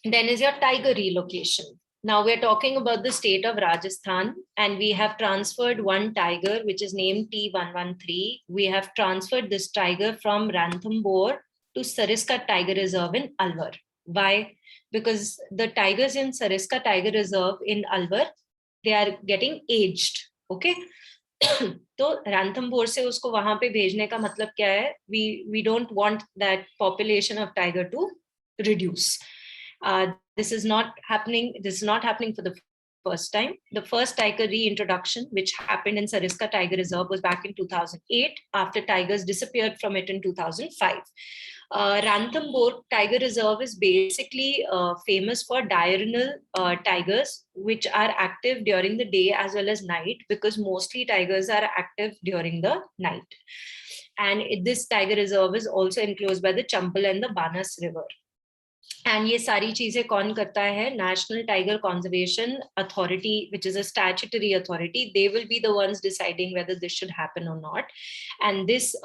then is your tiger relocation. Now we're talking about the state of Rajasthan, and we have transferred one tiger, which is named T113. We have transferred this tiger from Ranthambore to Sariska Tiger Reserve in Alwar. Why? Because the tigers in Sariska Tiger Reserve in Alwar, they are getting aged. Okay. तो Ranthambore से उसको वहां पे भेजने का मतलब क्या है? We don't want that population of tiger to reduce. This is not happening. This is not happening for the first time. The first tiger reintroduction, which happened in Sariska Tiger Reserve, was back in 2008 after tigers disappeared from it in 2005. Ranthambore Tiger Reserve is basically famous for diurnal tigers, which are active during the day as well as night, because mostly tigers are active during the night. And this tiger reserve is also enclosed by the Champal and the Banas River. And ये सारी चीजें कौन करता है? National Tiger Conservation Authority, which is a statutory authority. They will be the ones deciding whether this should happen or not. And this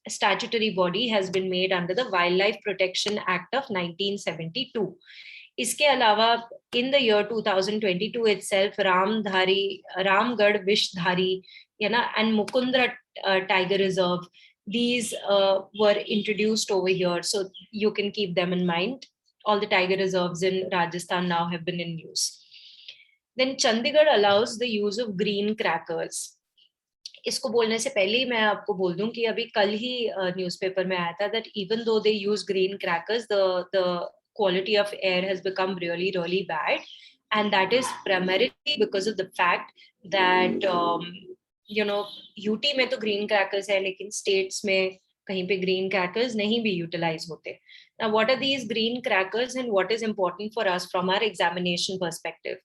statutory body has been made under the Wildlife Protection Act of 1972. इसके अलावा in the year 2022 itself, Ramgarh Vishdhari, and Mukundra Tiger Reserve, these were introduced over here, so you can keep them in mind. All the tiger reserves in Rajasthan now have been in use. Then Chandigarh allows the use of green crackers. इसको बोलने से पहले ही मैं आपको बोल दूं कि अभी कल ही न्यूज़पेपर में आया था that even though they use green crackers, the quality of air has become really bad, and that is primarily because of the fact that UT में तो green crackers है, लेकिन states में कहीं पे green crackers नहीं भी utilize होते. Now, what are these green crackers and what is important for us from our examination perspective?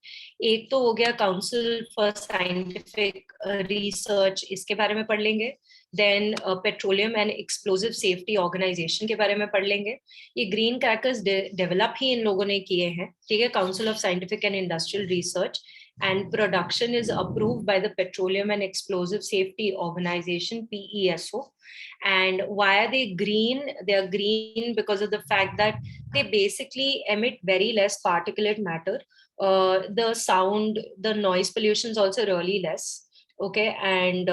एक तो हो गया Council for Scientific Research, इसके बारे में पढ़ लेंगे. Then Petroleum and Explosive Safety Organization के बारे में पढ़ लेंगे. ये green crackers develop ही इन लोगों ने किए हैं, ठीक है, Council of Scientific and Industrial Research, and production is approved by the Petroleum and Explosive Safety Organization, PESO. And why are they green? They are green because of the fact that they basically emit very less particulate matter. The sound, the noise pollution is also really less. Okay, and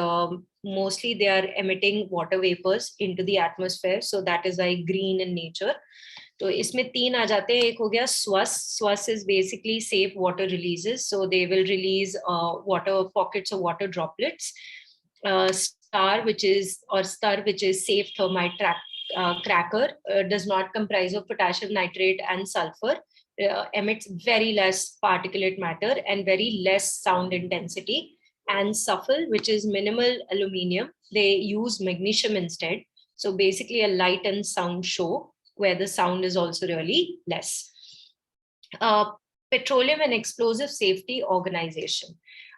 mostly they are emitting water vapors into the atmosphere, so that is why green in nature. तो इसमें तीन आ जाते हैं. एक हो गया SWAS is basically safe water releases, so they will release water pockets or water droplets. STAR, which is safe thermite cracker, does not comprise of potassium nitrate and sulfur, emits very less particulate matter and very less sound intensity. And SUFFLE, which is minimal aluminium, they use magnesium instead. So basically a light and sound show where the sound is also really less. Petroleum and Explosive Safety Organization.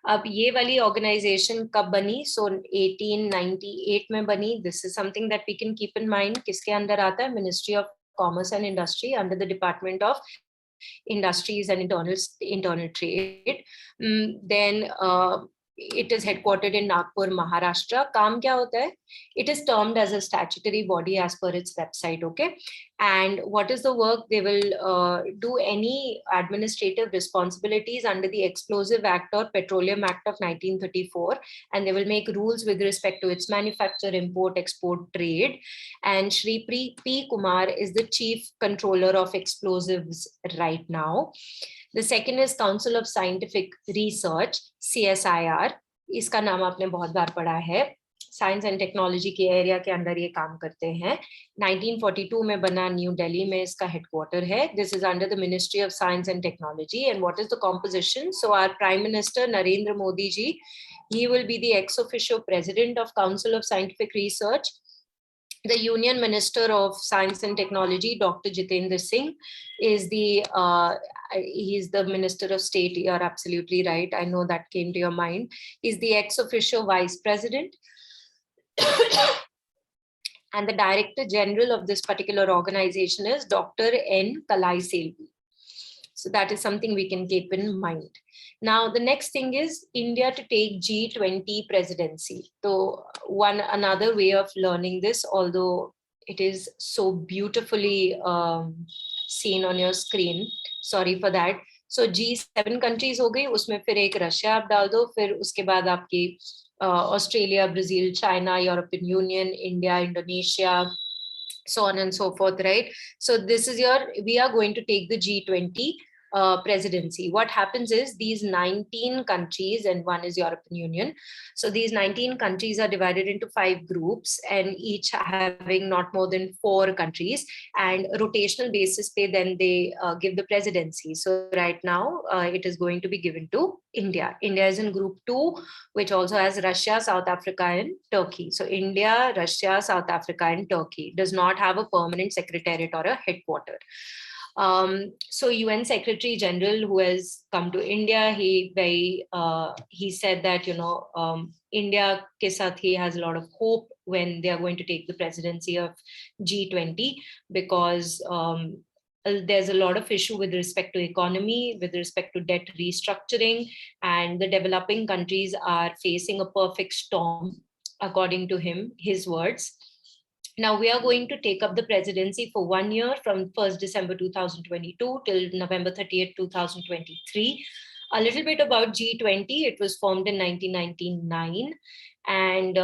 अब ये वाली organization कब बनी? So 1898 में बनी. This is something that we can keep in mind. किसके अंदर आता है? Ministry of Commerce and Industry under the Department of Industries and Internal Trade. Then it is headquartered in Nagpur, Maharashtra. काम क्या होता है? It is termed as a statutory body as per its website, okay? And what is the work? They will do any administrative responsibilities under the Explosive Act or Petroleum Act of 1934, and they will make rules with respect to its manufacture, import, export, trade. And Shri P. Kumar is the Chief Controller of Explosives right now. The second is Council of Scientific Research, CSIR. इसका नाम आपने बहुत बार पढ़ा है. Science and technology के area के अंदर ये काम करते हैं. 1942 में बना, न्यू दिल्ली में इसका हेडक्वार्टर है. This is under the ministry of science and technology. And what is the composition? So our prime minister Narendra Modi ji, he will be the ex officio president of Council of Scientific Research. The Union Minister of Science and Technology, Dr. Jitendra Singh, is he's the Minister of State. You're absolutely right. I know that came to your mind. He's the ex officio Vice President. And the Director General of this particular organization is Dr. N. Kalai Selvi. So that is something we can keep in mind. Now, the next thing is India to take G20 presidency. So another way of learning this, although it is so beautifully seen on your screen, sorry for that. So G7 countries हो गई, उसमें फिर एक Russia आप डाल दो, फिर उसके बाद आपकी Australia, Brazil, China, European Union, India, Indonesia, so on and so forth, right? So this is we are going to take the G20 presidency. What happens is these 19 countries, and one is European Union. So these 19 countries are divided into 5 groups, and each having not more than 4 countries, and rotational basis pay, then they give the presidency. So right now it is going to be given to India. India is in group 2, which also has Russia, South Africa, and Turkey. So India, Russia, South Africa, and Turkey does not have a permanent secretariat or a headquarter. So UN Secretary General, who has come to India, he said that India ke saath he has a lot of hope when they are going to take the presidency of G20, because there's a lot of issue with respect to economy, with respect to debt restructuring, and the developing countries are facing a perfect storm, according to him, his words. Now we are going to take up the presidency for 1 year from 1st December 2022 till November 30th, 2023. A little bit about G20. It was formed in 1999. And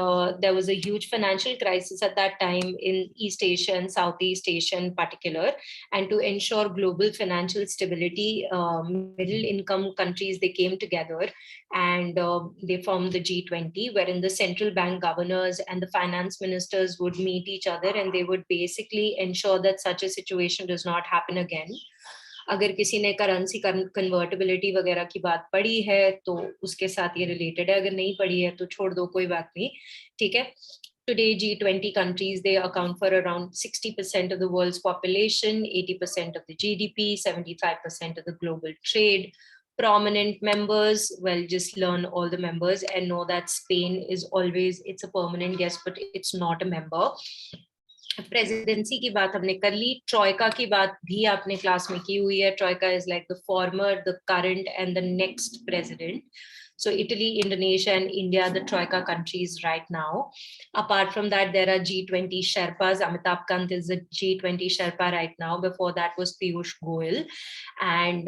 there was a huge financial crisis at that time in East Asia and Southeast Asia in particular. And to ensure global financial stability, middle income countries, they came together and they formed the G20, wherein the central bank governors and the finance ministers would meet each other, and they would basically ensure that such a situation does not happen again. अगर किसी ने currency convertibility वगैरह की बात पढ़ी है तो उसके साथ ये रिलेटेड है, अगर नहीं पढ़ी है तो छोड़ दो, कोई बात नहीं, ठीक है. Today, G20 countries, they account for around 60% of the world's population, 80% of the GDP, 75% of the global trade. Prominent members, well, just learn all the members and know that Spain is always, it's a permanent guest, but it's not a member. Presidency की बात हमने कर ली, troika की बात भी आपने class में की हुई है. Troika is like the former, the current and the next president. So Italy, Indonesia, and India, the Troika countries right now. Apart from that, there are G20 Sherpas. Amitabh Kant is a G20 Sherpa right now. Before that was Piyush Goyal. And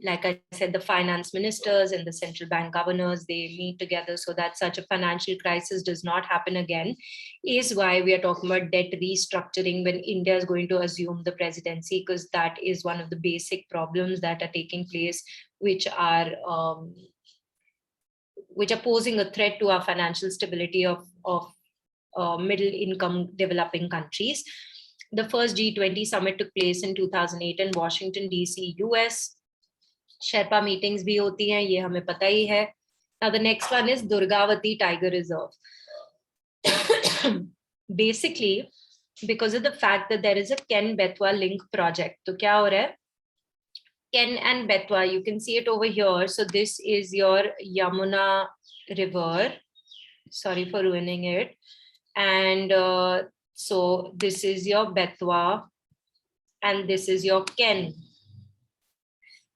like I said, the finance ministers and the central bank governors, they meet together so that such a financial crisis does not happen again, is why we are talking about debt restructuring when India is going to assume the presidency, because that is one of the basic problems that are taking place, which are posing a threat to our financial stability of middle income developing countries. The first G20 summit took place in 2008 in Washington, DC, US. Sherpa meetings bhi hoti hain, ye hame pata hi hai. Now the next one is Durgavati Tiger Reserve. Basically, because of the fact that there is a Ken-Betwa link project. So kya ho raha hai? Ken and Betwa, you can see it over here. So this is your Yamuna River. Sorry for ruining it. And so this is your Betwa and this is your Ken.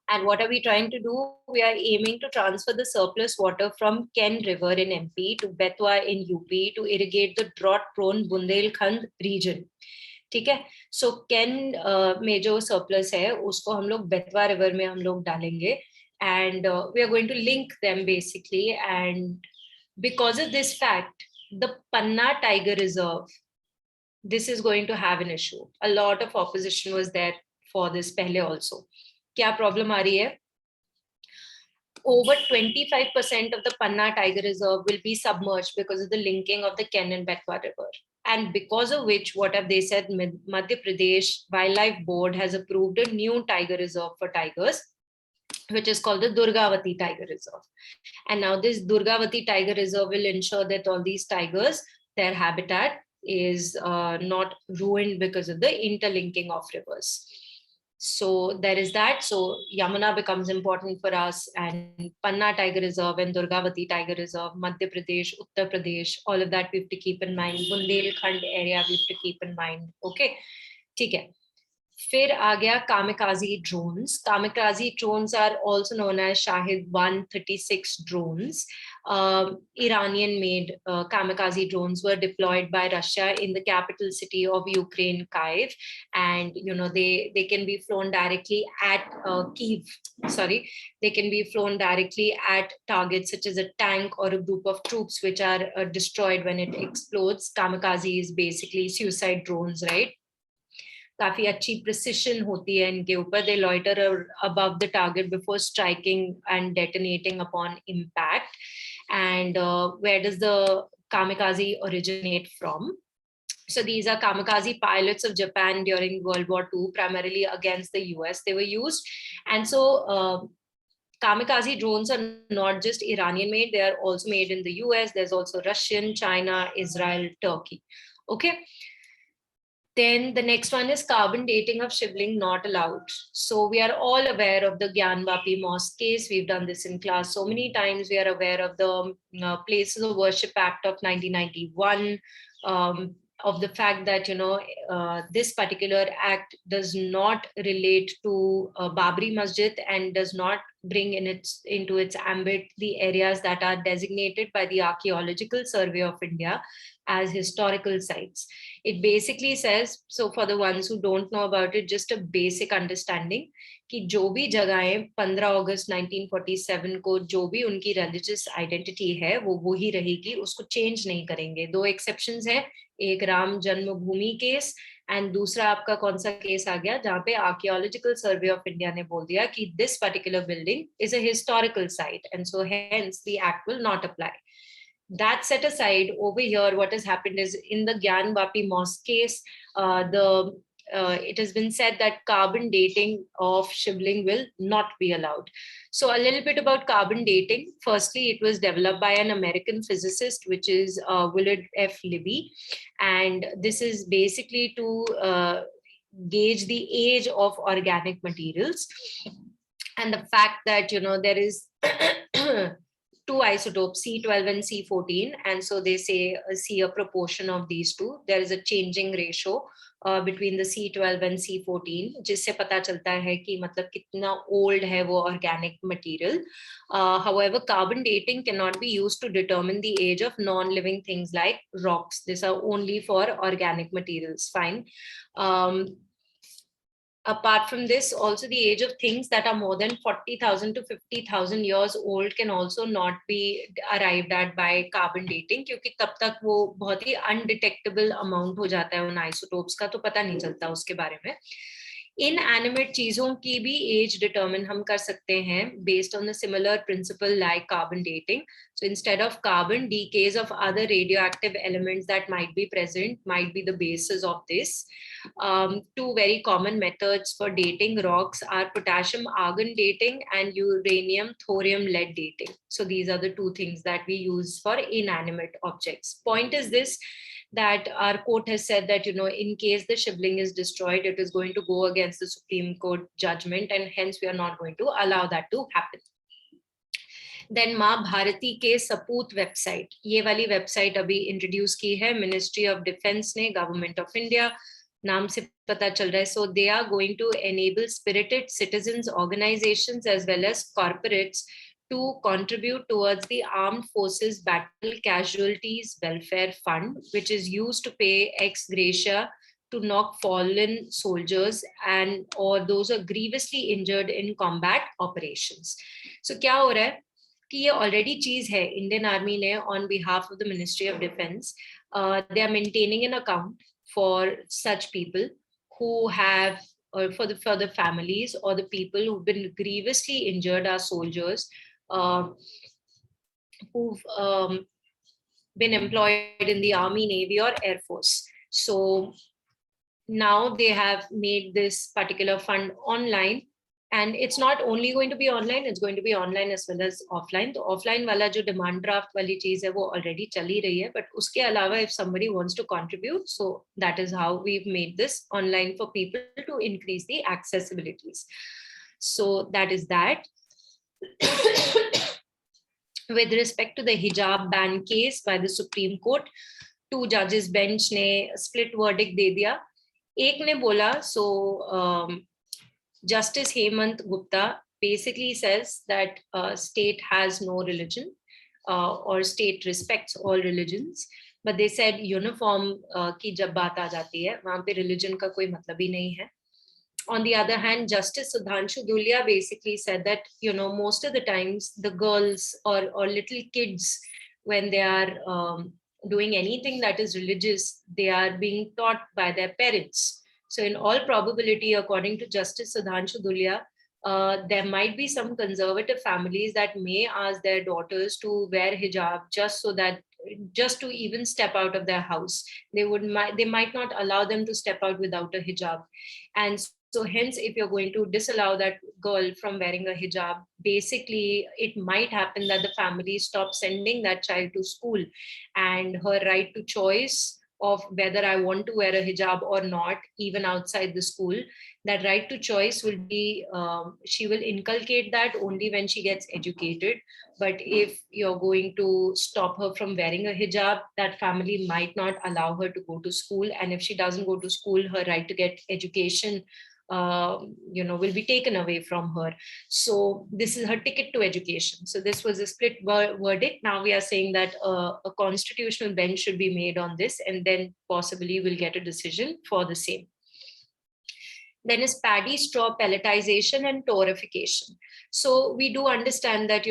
And what are we trying to do? We are aiming to transfer the surplus water from Ken River in MP to Betwa in UP to irrigate the drought-prone Bundelkhand region. ठीक है. So can में जो surplus है उसको हम लोग Betwa river में हम लोग डालेंगे and we are going to link them basically. And because of this fact the Panna tiger reserve, this is going to have an issue. A lot of opposition was there for this पहले also. क्या problem आ रही है? Over 25% of the Panna Tiger Reserve will be submerged because of the linking of the Ken and Betwa River. And because of which, what have they said? Madhya Pradesh Wildlife Board has approved a new tiger reserve for tigers, which is called the Durgavati Tiger Reserve. And now this Durgavati Tiger Reserve will ensure that all these tigers, their habitat is not ruined because of the interlinking of rivers. So there is that. So Yamuna becomes important for us, and Panna Tiger Reserve and Durgavati Tiger Reserve, Madhya Pradesh, Uttar Pradesh, all of that we have to keep in mind. Bundelkhand area we have to keep in mind. Okay, ठीक है. फिर आ गया kamikaze drones. Kamikaze drones are also known as Shahid 136 drones. Iranian made kamikaze drones were deployed by Russia in the capital city of Ukraine, Kyiv, and they can be flown directly at they can be flown directly at targets such as a tank or a group of troops, which are destroyed when it explodes. Kamikaze is basically suicide drones, right? काफी अच्छी precision होती है इनके ऊपर. They loiter above the target before striking and detonating upon impact. And where does the kamikaze originate from? So these are kamikaze pilots of Japan during World War II, primarily against the US they were used. And so kamikaze drones are not just Iranian made, they are also made in the US. There's also Russian, China, Israel, Turkey. Okay. Then the next one is carbon dating of shivling not allowed. So we are all aware of the Gyanvapi Mosque case. We've done this in class so many times. We are aware of the Places of Worship Act of 1991, of the fact that this particular act does not relate to Babri Masjid and does not bring into its ambit the areas that are designated by the Archaeological Survey of India as historical sites. It basically says, so for the ones who don't know about it, just a basic understanding कि जो भी जगहें 15 अगस्त 1947 को जो भी उनकी religious identity है वो ही रहेगी, उसको change नहीं करेंगे. दो exceptions हैं, एक राम जन्मभूमि केस एंड दूसरा आपका कौन सा केस आ गया जहाँ पे आर्कियोलॉजिकल सर्वे ऑफ इंडिया ने बोल दिया कि this particular building is a historical site and so hence the act will not apply. That set aside, over here what has happened is in the Gyanvapi Mosque case, the it has been said that carbon dating of shivling will not be allowed. So a little bit about carbon dating. Firstly, it was developed by an American physicist, which is Willard F. Libby. And this is basically to gauge the age of organic materials. And the fact that, there is two isotopes, C12 and C14. And so they say, see a proportion of these two. There is a changing ratio between the C12 and C14, जिससे पता चलता है कि मतलब कितना old है वो organic material. However, carbon dating cannot be used to determine the age of non-living things like rocks. These are only for organic materials. Fine. Apart from this, also the age of things that are more than 40,000 to 50,000 years old can also not be arrived at by carbon dating, क्योंकि तब तक वो बहुत ही undetectable amount हो जाता है उन isotopes का, तो पता नहीं चलता उसके बारे में. Inanimate चीजों की भी age determine हम कर सकते हैं based on a similar principle like carbon dating. So instead of carbon, decays of other radioactive elements that might be present might be the basis of this. Two very common methods for dating rocks are potassium argon dating and uranium thorium lead dating. So these are the two things that we use for inanimate objects. Point is this, that our court has said that, in case the shivling is destroyed, it is going to go against the Supreme Court judgment, and hence we are not going to allow that to happen. Then माँ भारती के सपूत website, ये वाली website अभी introduce की है ministry of defence ने, government of India, नाम से पता चल रहा है. So they are going to enable spirited citizens organizations as well as corporates to contribute towards the Armed Forces Battle Casualties Welfare Fund, which is used to pay ex gratia to knock fallen soldiers and or those are grievously injured in combat operations. So क्या हो रहा है कि ये already चीज है, Indian army ने on behalf of the Ministry of Defense, they are maintaining an account for such people who have, or for the families or the people who've been grievously injured, are soldiers who've been employed in the Army, Navy, or Air Force. So now they have made this particular fund online, and it's not only going to be online, it's going to be online as well as offline. The offline wala jo demand draft wali cheez hai wo already chali rahi hai, but uske alawa if somebody wants to contribute, so that is how we've made this online for people to increase the accessibilities. So that is that. With respect to the hijab ban case by the Supreme Court, two judges bench ने split verdict दे दिया. एक ने बोला, so Justice Hemant Gupta basically says that state has no religion or state respects all religions, but they said uniform की जब बात आ जाती है वहाँ पे religion का कोई मतलब ही नहीं है. On the other hand, Justice Sudhanshu Dhulia basically said that, most of the times the girls or little kids, when they are doing anything that is religious, they are being taught by their parents. So in all probability, according to Justice Sudhanshu Dhulia, there might be some conservative families that may ask their daughters to wear hijab just to even step out of their house. They might not allow them to step out without a hijab. And so hence, if you're going to disallow that girl from wearing a hijab, basically it might happen that the family stops sending that child to school, and her right to choice of whether I want to wear a hijab or not, even outside the school, that right to choice will be, she will inculcate that only when she gets educated. But if you're going to stop her from wearing a hijab, that family might not allow her to go to school. And if she doesn't go to school, her right to get education will be taken away from her. So this is her ticket to education. So this was a split verdict. Now we are saying that a constitutional bench should be made on this, and then possibly we'll get a decision for the same. Then is paddy straw pelletization and torrefication. So we do understand that,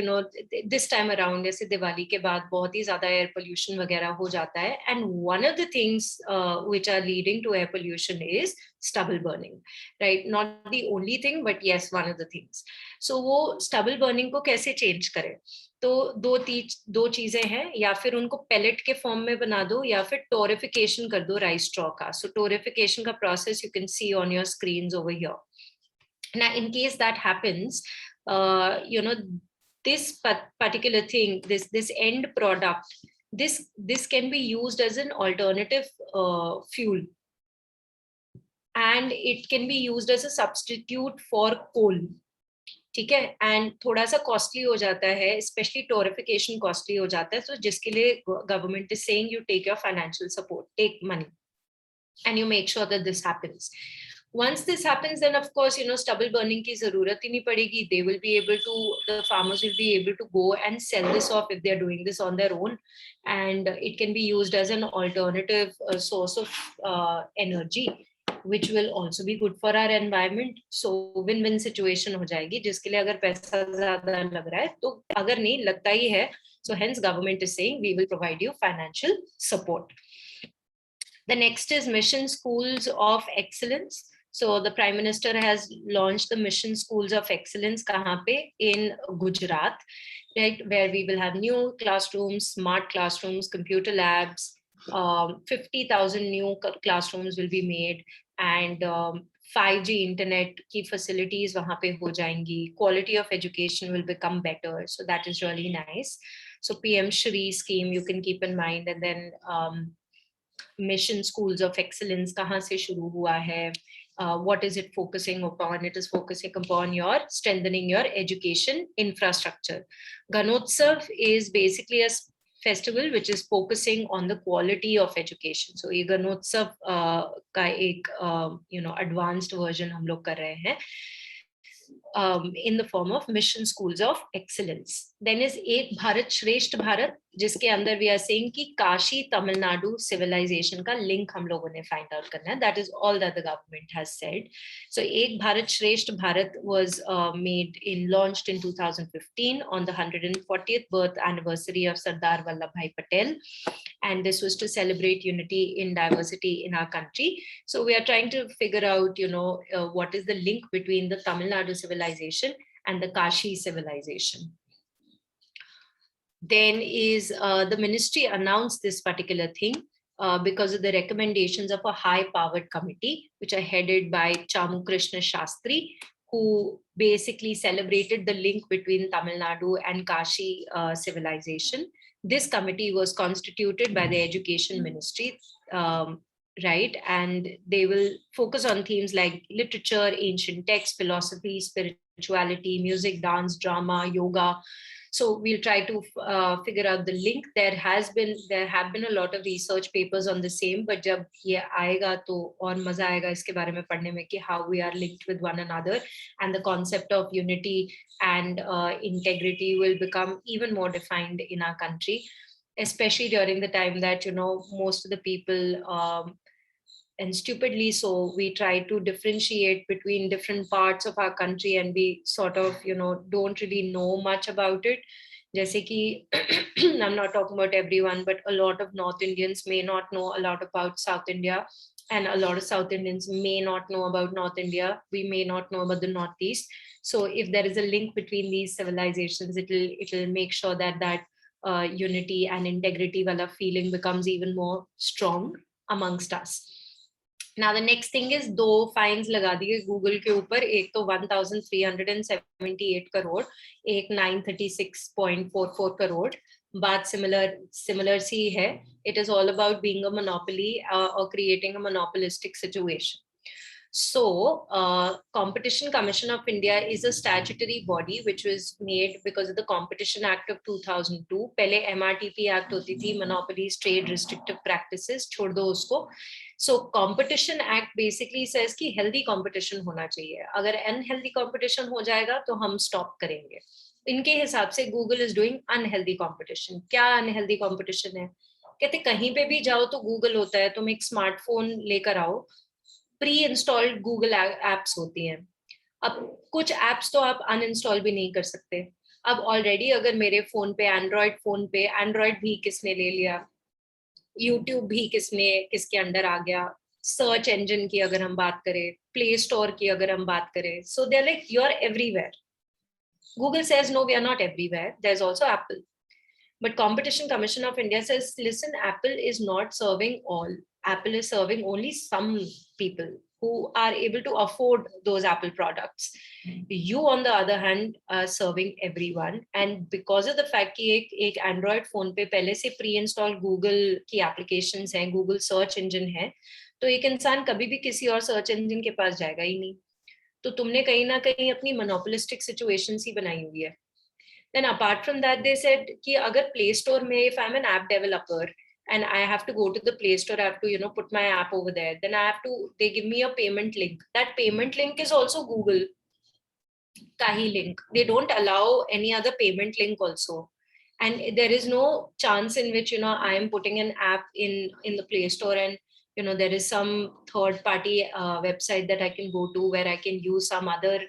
this time around, जैसे दिवाली के बाद बहुत ही ज़्यादा air pollution वगैरह हो जाता है. And one of the things which are leading to air pollution is stubble burning, right? Not the only thing, but yes, one of the things. So वो stubble burning को कैसे change करें? तो दो चीजें हैं, या फिर उनको pellet के form में बना दो, या फिर torrefication कर दो rice straw का. So torrefication का process you can see on your screens over here. Now, in case that happens, this particular thing, this end product, this can be used as an alternative fuel, and it can be used as a substitute for coal. ठीक है, and थोड़ा सा costly हो जाता है, specially टोरिफिकेशन costly हो जाता है, तो जिसके लिए government is saying you take your financial support, take money and you make sure that this happens. Once this happens, then of course, stubble burning की जरूरत ही नहीं पड़ेगी. They will be able to, the farmers will be able to go and sell this off if they're doing this on their own, and it can be used as an alternative source of energy, which will also be good for our environment. So win-win situation हो जाएगी, जिसके लिए अगर पैसा ज़्यादा लग रहा है, तो अगर नहीं लगता ही है, so hence government is saying we will provide you financial support. The next is Mission Schools of Excellence. So the Prime Minister has launched the Mission Schools of Excellence kahan pe? In Gujarat, right, where we will have new classrooms, smart classrooms, computer labs, 50,000 new classrooms will be made, and 5G internet ki facilities wahan pe ho jayengi. Quality of education will become better, so that is really nice. So PM Shri scheme you can keep in mind, and then Mission Schools of Excellence kahan se shuru hua hai? What is it focusing upon? It is focusing upon your strengthening your education infrastructure. Ganotsav is basically a festival which is focusing on the quality of education. So ये Ganotsav का एक advanced version हम लोग कर रहे हैं in the form of Mission Schools of Excellence. Then is Ek Bharat Shresht Bharat, जिसके अंदर we are saying कि काशी तमिलनाडु civilization का link हम लोगों ने find out करना है. That is all that the government has said. So Ek Bharat Shresht Bharat was launched in 2015 on the 140th birth anniversary of Sardar Vallabhbhai Patel, and this was to celebrate unity in diversity in our country. So we are trying to figure out, what is the link between the Tamil Nadu civilization and the Kashi civilization. Then is the ministry announced this particular thing because of the recommendations of a high-powered committee, which are headed by Chamu Krishna Shastri, who basically celebrated the link between Tamil Nadu and Kashi civilization. This committee was constituted by the Education Ministry, right? And they will focus on themes like literature, ancient texts, philosophy, spirituality, music, dance, drama, yoga. So we'll try to figure out the link. There have been a lot of research papers on the same, but जब ये आएगा तो और मजा आएगा इसके बारे में पढ़ने में कि how we are linked with one another, and the concept of unity and integrity will become even more defined in our country, especially during the time that most of the people and stupidly so we try to differentiate between different parts of our country, and we sort of don't really know much about it. Jaise ki I'm not talking about everyone, but a lot of North Indians may not know a lot about South India, and a lot of South Indians may not know about North India. We may not know about the Northeast. So if there is a link between these civilizations, it'll make sure that unity and integrity wala feeling becomes even more strong amongst us. Now the next thing is 2 fines लगा दिए Google के ऊपर, एक तो 1378 करोड़, एक 936.44 करोड़. बात similar सी है. It is all about being a monopoly or creating a monopolistic situation. So Competition Commission of India is a statutory body which was made because of the Competition Act of 2002. पहले MRTP Act होती थी, Monopolies, Trade Restrictive Practices, छोड़ दो उसको. So Competition Act basically says कि healthy competition होना चाहिए. अगर unhealthy competition हो जाएगा तो हम stop करेंगे. इनके हिसाब से Google is doing unhealthy competition. क्या unhealthy competition है? कहते कहीं पे भी जाओ तो Google होता है, तुम एक स्मार्टफोन लेकर आओ, प्री इंस्टॉल्ड गूगल एप्स होती हैं. अब कुछ एप्स तो आप अनइंस्टॉल भी नहीं कर सकते. अब ऑलरेडी अगर मेरे फोन पे एंड्रॉइड भी किसने ले लिया, यूट्यूब भी किसके अंडर आ गया, सर्च इंजन की अगर हम बात करें, प्ले स्टोर की अगर हम बात करें, so they're like, you're everywhere. Google says, no, we are not everywhere. There's also Apple. But Competition Commission of India says, listen, Apple is not serving all. Apple is serving only some people who are able to afford those Apple products. You, on the other hand, are serving everyone. And because of the fact that एक Android phone पे पहले से pre-install Google की applications हैं, Google search engine है, तो एक इंसान कभी भी किसी और search engine के पास जाएगा ही नहीं. तो तुमने कहीं ना कहीं अपनी monopolistic situation सी बनाई हुई है. Then apart from that, they said कि अगर Play Store में, if I'm an app developer and I have to go to the Play Store, I have to put my app over there. Then they give me a payment link. That payment link is also Google का ही link. They don't allow any other payment link also. And there is no chance in which I am putting an app in the Play Store and there is some third party website that I can go to where I can use some other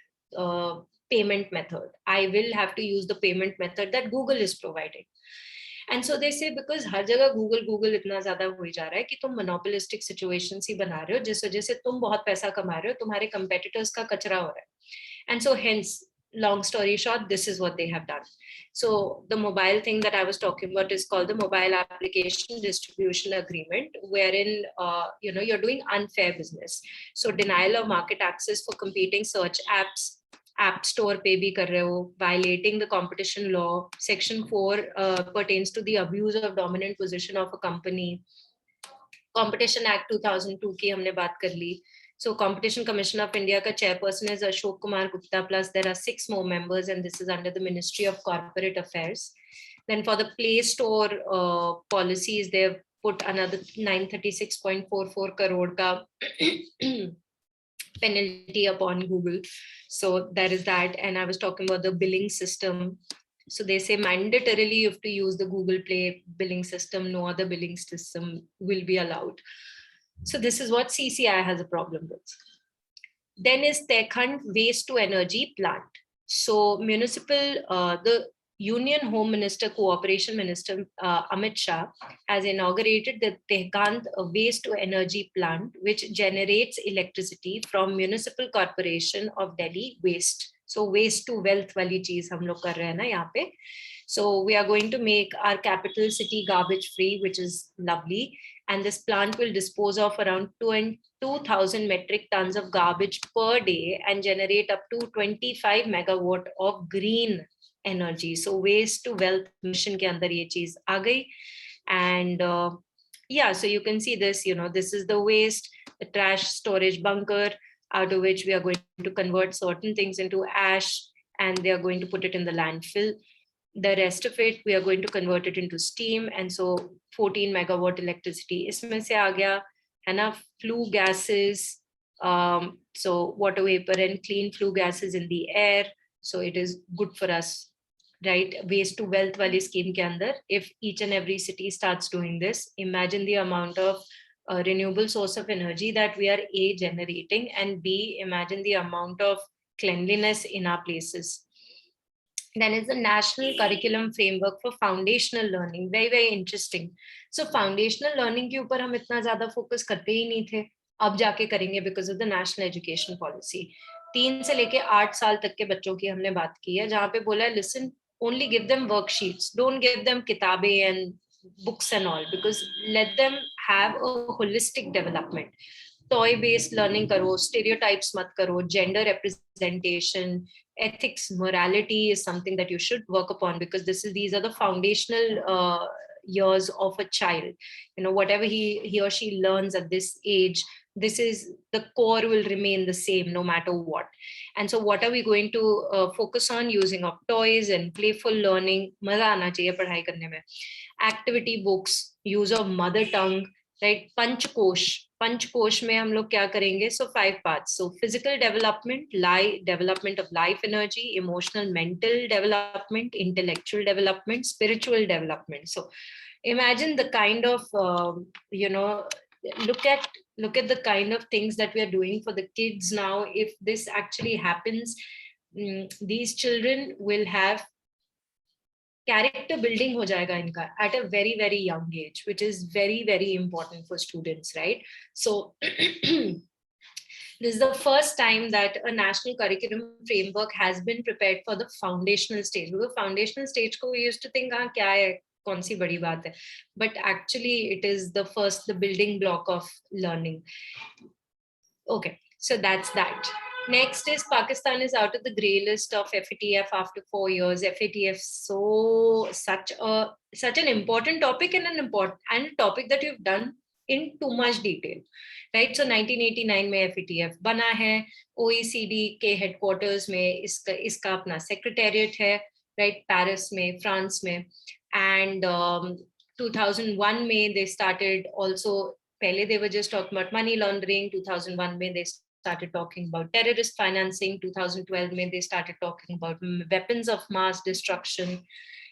payment method. I will have to use the payment method that Google is providing. And so they say, because हर जगह Google इतना ज़्यादा हो जा रहा है कि तुम monopolistic situation सी बना रहे हो, जिस वजह से तुम बहुत पैसा कमा रहे हो, तुम्हारे competitors का कचरा हो रहा है. And so hence, long story short, this is what they have done. So the mobile thing that I was talking about is called the Mobile Application Distribution Agreement, wherein you're doing unfair business. So denial of market access for competing search apps, App Store पे भी कर रहे हो, violating the competition law. Section 4 pertains to the abuse of dominant position of a company. Competition Act 2002 की हमने बात कर ली. So Competition Commission of India का chairperson is Ashok Kumar Gupta, plus there are 6 more members, and this is under the Ministry of Corporate Affairs. Then for the Play Store policies, they've put another 936.44 crore ka penalty upon Google. So there is that. And I was talking about the billing system. So they say mandatorily you have to use the Google Play billing system. No other billing system will be allowed. So this is what CCI has a problem with. Then is Tehkhand Waste to Energy Plant. So municipal, the Union Home Minister, Cooperation Minister Amit Shah has inaugurated the Tehkhand Waste to Energy Plant, which generates electricity from Municipal Corporation of Delhi Waste. So waste to wealth wali cheez hum log kar rahe hain na yahan pe. So we are going to make our capital city garbage free, which is lovely. And this plant will dispose of around 2,000 metric tons of garbage per day and generate up to 25 megawatt of green energy. So waste to wealth mission ke andar ye cheez aa gayi. And yeah, so you can see this, this is the waste, the trash storage bunker, out of which we are going to convert certain things into ash, and they are going to put it in the landfill. The rest of it, we are going to convert it into steam. And so 14 megawatt electricity isme se aa gaya, hai na, flue gases, so water vapor and clean flue gases in the air. So it is good for us, right? Waste to wealth wali scheme ke andar, if each and every city starts doing this, imagine the amount of renewable source of energy that we are A, generating, and B, imagine the amount of cleanliness in our places. Then is the National Curriculum Framework for Foundational Learning. Very, very interesting. So foundational learning के ऊपर हम इतना ज़्यादा focus करते ही नहीं थे. अब जाके करेंगे because of the National Education Policy. 3 से लेके 8 साल तक के बच्चों की हमने बात की है, जहाँ पे बोला है, listen, only give them worksheets. Don't give them किताबें and books and all, because let them have a holistic development. Toy-based learning karo, stereotypes mat karo, gender representation, ethics, morality is something that you should work upon, because these are the foundational years of a child. Whatever he or she learns at this age, this is the core will remain the same no matter what. And so what are we going to focus on? Using of toys and playful learning. Maza aana chahiye padhai karne mein. Activity books, use of mother tongue, right? Panchkosh में हम लोग क्या करेंगे? So 5 parts. So physical development, development of life energy, emotional, mental development, intellectual development, spiritual development. So imagine the kind of look at the kind of things that we are doing for the kids now. If this actually happens, these children will have character building ho jayega inka at a very, very young age, which is very, very important for students, right? So this is the first time that a national curriculum framework has been prepared for the foundational stage. Because foundational stage ko we used to think, kya hai, kaun si badi baat hai? But actually it is the building block of learning. Okay, so that's that. Next is Pakistan is out of the grey list of FATF after 4 years. FATF, so such an important topic and an important topic that you've done in too much detail, right? So 1989 में FATF बना है, OECD के headquarters में इसका अपना secretariat है, right? Paris में, France में, and 2001 में they started also. Pehle they were just talking about money laundering. 2001 mein they started talking about terrorist financing. 2012 mein they started talking about weapons of mass destruction.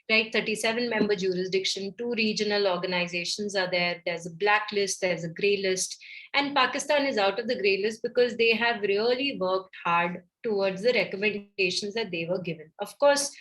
Right, 37 member jurisdiction, 2 regional organizations are there. There's a blacklist, there's a grey list, and Pakistan is out of the grey list because they have really worked hard towards the recommendations that they were given. Of course,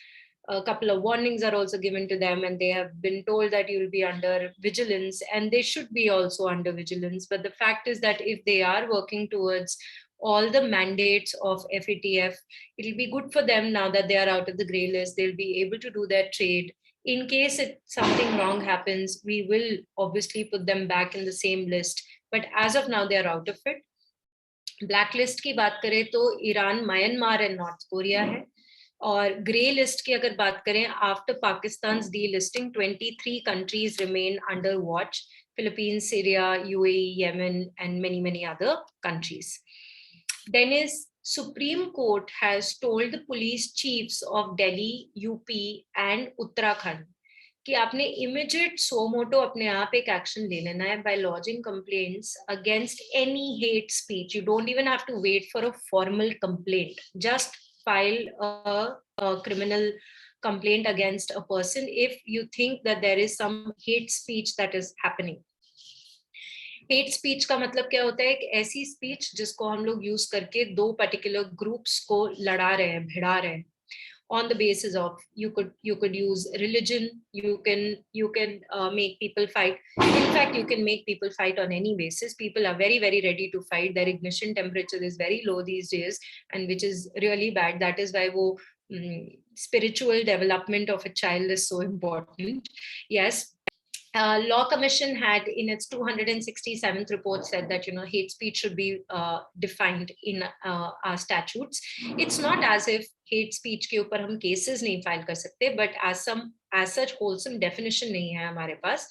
a couple of warnings are also given to them, and they have been told that you will be under vigilance, and they should be also under vigilance. But the fact is that if they are working towards all the mandates of FATF, it'll be good for them now that they are out of the grey list. They'll be able to do their trade. In case something wrong happens, we will obviously put them back in the same list. But as of now, they are out of it. Blacklist की बात करें तो Iran, Myanmar and North Korea है. और grey list की अगर बात करें, after पाकिस्तान's delisting, 23 countries remain under watch: Philippines, Syria, UAE, Yemen, and many other countries. Then is Supreme Court has told the police chiefs of Delhi, UP, and Uttarakhand कि आपने immediate suo moto अपने आप एक action ले लेना है by lodging complaints against any hate speech. You don't even have to wait for a formal complaint. Just file a criminal complaint against a person if you think that there is some hate speech that is happening. Hate speech का मतलब क्या होता है? एक ऐसी speech जिसको हम लोग यूज करके दो पर्टिकुलर ग्रुप्स को लड़ा रहे हैं, भिड़ा रहे हैं, on the basis of you could use religion, you can make people fight. In fact, you can make people fight on any basis. People are very, very ready to fight. Their ignition temperature is very low these days, and which is really bad. That is why spiritual development of a child is so important. Yes. Law Commission had in its 267th report said that hate speech should be defined in our statutes. It's not as if hate speech के ऊपर हम cases नहीं file कर सकते, but as such wholesome definition नहीं है हमारे पास.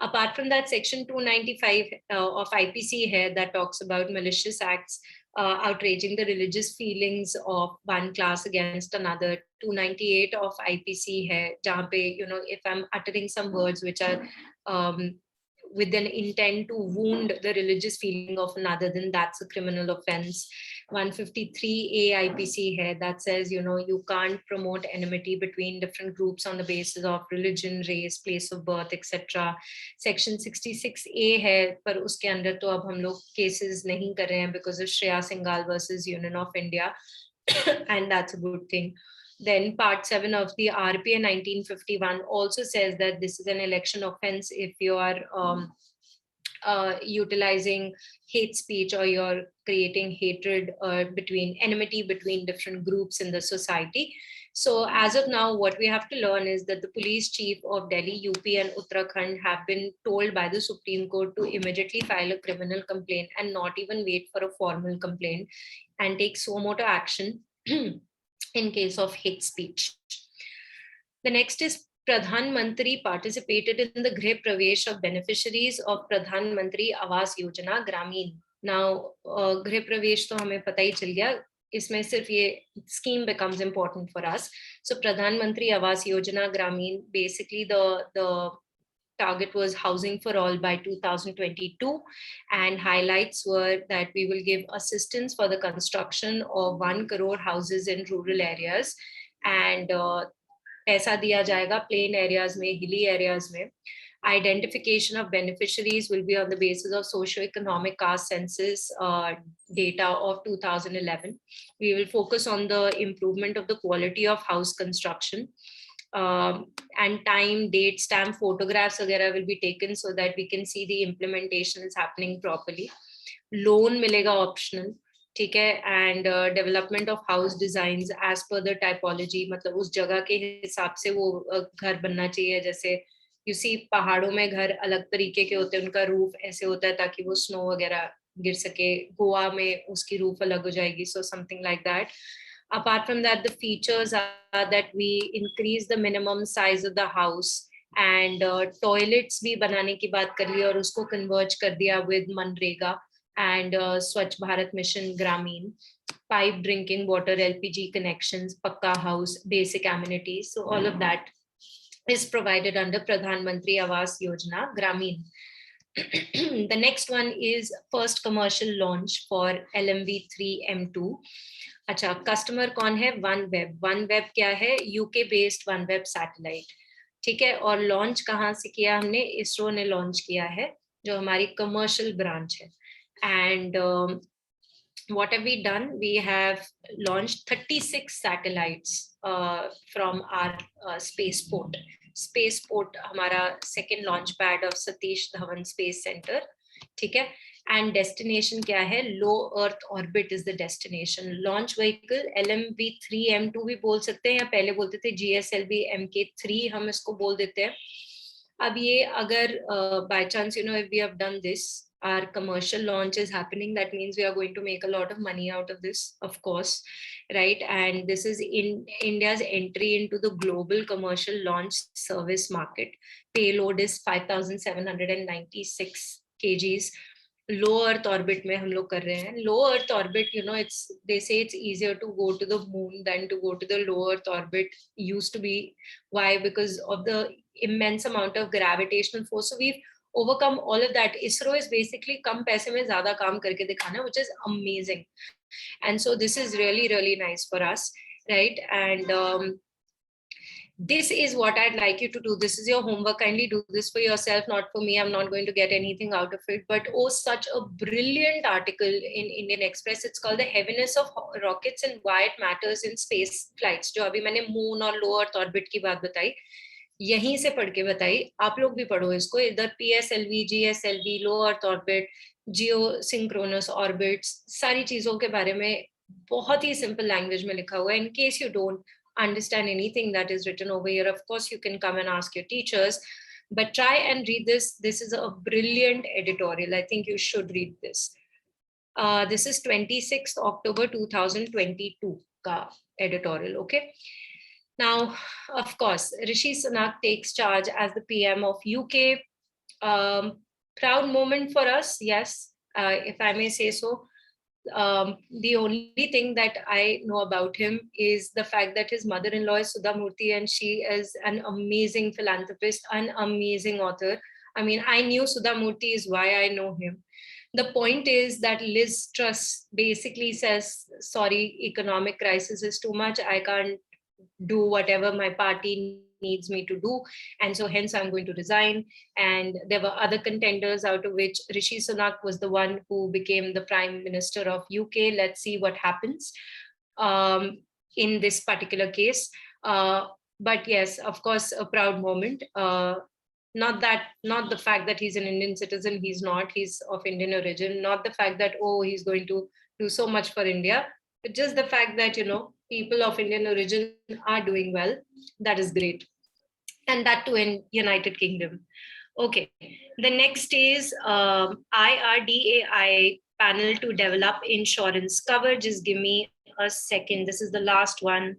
Apart from that, section 295 of IPC है that talks about malicious acts outraging the religious feelings of one class against another. 298 of IPC है जहाँ पे if I'm uttering some words which are with an intent to wound the religious feeling of another, then that's a criminal offense. 153 AIPC hai that says you can't promote enmity between different groups on the basis of religion, race, place of birth, etc. Section 66A hai par uske andar to ab hum log cases nahi kar rahe hain because of Shreya Singhal versus Union of India and that's a good thing. Then part 7 of the RPA 1951 also says that this is an election offense if you are utilizing hate speech or you're creating hatred enmity between different groups in the society. So as of now, what we have to learn is that the police chief of Delhi, UP and Uttarakhand have been told by the Supreme Court to immediately file a criminal complaint and not even wait for a formal complaint and take suo moto action in case of hate speech. The next is Pradhan Mantri participated in the Grih Pravesh of beneficiaries of Pradhan Mantri Awas Yojana Gramin. Now, Grih Pravesh to hame pata hi chal gaya. Isme sirf ye scheme becomes important for us. So Pradhan Mantri Awas Yojana Gramin, basically the target was housing for all by 2022, and highlights were that we will give assistance for the construction of 1 crore houses in rural areas, and paisa diya jayega plain areas mein, hilly areas mein. Identification of beneficiaries will be on the basis of socio-economic caste census data of 2011. We will focus on the improvement of the quality of house construction. and time, date, stamp, photographs वगैरह will be taken so that we can see the implementation is happening properly. Loan मिलेगा optional, ठीक है, and development of house designs as per the typology, मतलब उस जगह के हिसाब से वो घर बनना चाहिए. जैसे you see पहाड़ों में घर अलग तरीके के होते हैं, उनका रूफ ऐसे होता है ताकि वो स्नो वगैरह गिर सके. गोवा में उसकी रूफ अलग हो जाएगी, so something like that. Apart from that, the features are that we increase the minimum size of the house and toilets भी बनाने की बात कर ली और उसको converge कर दिया with MNREGA and Swachh Bharat Mission Gramin, pipe drinking water, LPG connections, Pakka house, basic amenities. So all of that is provided under Pradhan Mantri Awas Yojana Gramin. The next one is first commercial launch for LMV3M2. अच्छा, customer कौन है? OneWeb. OneWeb क्या है? UK based OneWeb satellite, ठीक है. और launch कहाँ से किया हमने? इसरो ने लॉन्च किया है, जो हमारी कमर्शियल ब्रांच है. And what have we done? We have launched 36 satellites from our spaceport. Spaceport हमारा second launch pad of Satish Dhawan Space Center, ठीक है. And destination क्या है? Low Earth Orbit is the destination. Launch vehicle LMV3M2 भी बोल सकते हैं, या पहले बोलते थे GSLV MK3 हम इसको बोल देते हैं. अब ये अगर by chance, if we have done this, our commercial launch is happening, that means we are going to make a lot of money out of this, of course, right? And this is in India's entry into the global commercial launch service market. Payload is 5,796 kgs. Low Earth orbit में हम लोग कर रहे हैं. Low Earth orbit, they say it's easier to go to the moon than to go to the low Earth orbit. Used to be. Why? Because of the immense amount of gravitational force. So we've overcome all of that. ISRO is basically कम पैसे में ज़्यादा काम करके दिखाना, which is amazing. And so this is really, really nice for us, right? And this is what I'd like you to do. This is your homework. Kindly do this for yourself, not for me. I'm not going to get anything out of it. But oh, such a brilliant article in Indian Express. It's called The Heaviness of Rockets and Why It Matters in Space Flights. जो अभी मैंने moon और low Earth orbit की बात बताई, यहीं से पढ़ के बताई. आप लोग भी पढ़ो इसको. इधर PSLV, GSLV, low Earth orbit, geosynchronous orbits, सारी चीजों के बारे में बहुत ही simple language में लिखा हुआ है. In case you don't understand anything that is written over here, of course you can come and ask your teachers, but try and read this. This is a brilliant editorial. I think you should read this. This is 26th October 2022 ka editorial. Okay. Now, of course, Rishi Sunak takes charge as the PM of UK. Proud moment for us, yes, if I may say so. The only thing that I know about him is the fact that his mother-in-law is Sudha Murthy, and she is an amazing philanthropist, an amazing author. I mean, I knew Sudha Murthy is why I know him. The point is that Liz Truss basically says, sorry, economic crisis is too much. I can't do whatever my party needs me to do, and so hence I'm going to resign. And there were other contenders, out of which Rishi Sunak was the one who became the Prime Minister of UK. Let's see what happens in this particular case. But yes, of course, a proud moment. Not the fact that he's an Indian citizen, he's not, he's of Indian origin. Not the fact that, oh, he's going to do so much for India, but just the fact that, people of Indian origin are doing well. That is great. And that too in United Kingdom. Okay. The next is IRDAI panel to develop insurance cover. Just give me a second. This is the last one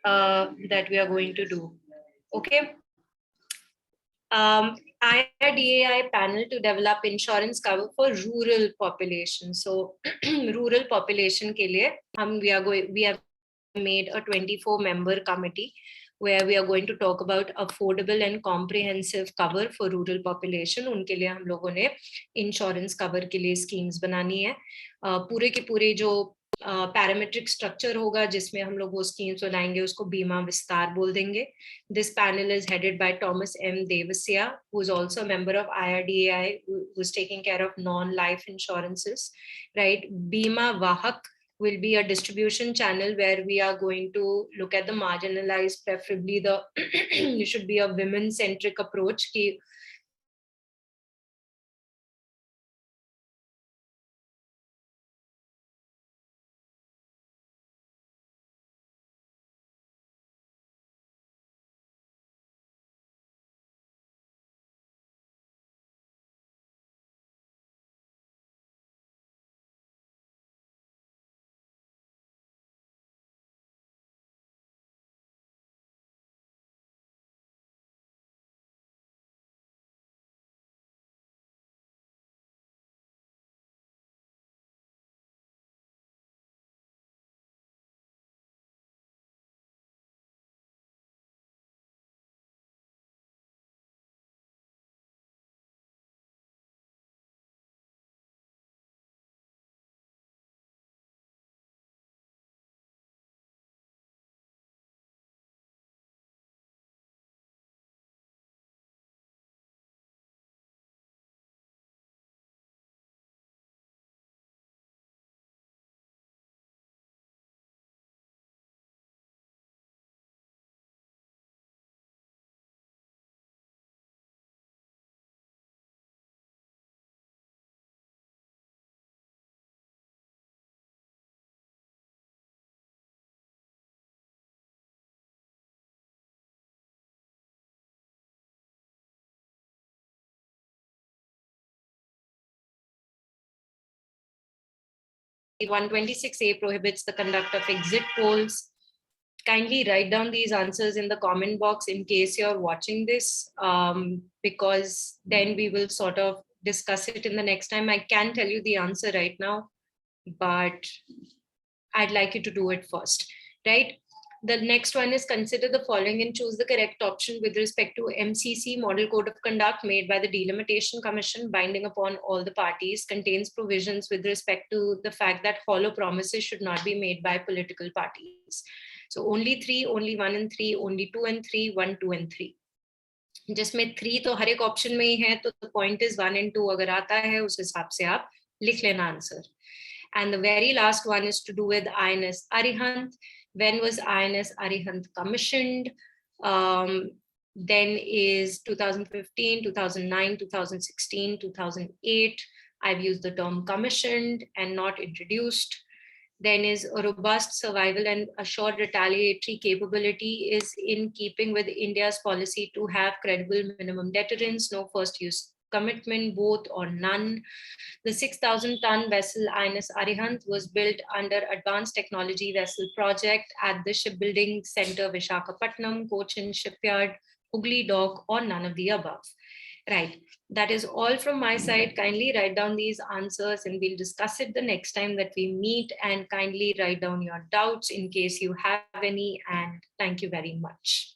that we are going to do. Okay. IRDAI panel to develop insurance cover for rural population. So rural population ke liye we have made a 24-member committee where we are going to talk about affordable and comprehensive cover for rural population. उनके लिए हम लोगों ने insurance cover के लिए schemes बनानी है. पूरे के पूरे जो पैरामेट्रिक स्ट्रक्चर होगा जिसमें हम लोग वो स्कीम्स बनाएंगे, उसको बीमा विस्तार बोल देंगे. This panel is headed by Thomas M. Devasya, who is also a member of IRDAI, who is taking care of non-life insurances, right? बीमा वाहक will be a distribution channel where we are going to look at the marginalized, preferably the it should be a women-centric approach. Ki 126A prohibits the conduct of exit polls. Kindly write down these answers in the comment box in case you're watching this, because then we will sort of discuss it in the next time. I can tell you the answer right now, but I'd like you to do it first, right? The next one is consider the following and choose the correct option with respect to MCC Model Code of Conduct made by the Delimitation Commission binding upon all the parties, contains provisions with respect to the fact that hollow promises should not be made by political parties. So only 3, only 1 and 3, only 2 and 3, 1, 2 and 3. जिसमें 3 तो हर एक option में ही है, तो the point is 1 and 2 अगर आता है उस हिसाब से आप लिख लेना answer. And the very last one is to do with INS Arihant. When was INS Arihant commissioned? Then is 2015, 2009, 2016, 2008. I've used the term commissioned and not introduced. Then is a robust survival and assured retaliatory capability is in keeping with India's policy to have credible minimum deterrence, no first use commitment, both or none. The 6,000-ton vessel INS Arihant was built under Advanced Technology Vessel Project at the Shipbuilding Center, Visakhapatnam, Cochin Shipyard, Hooghly Dock, or none of the above. Right. That is all from my side. Kindly write down these answers and we'll discuss it the next time that we meet, and kindly write down your doubts in case you have any, and thank you very much.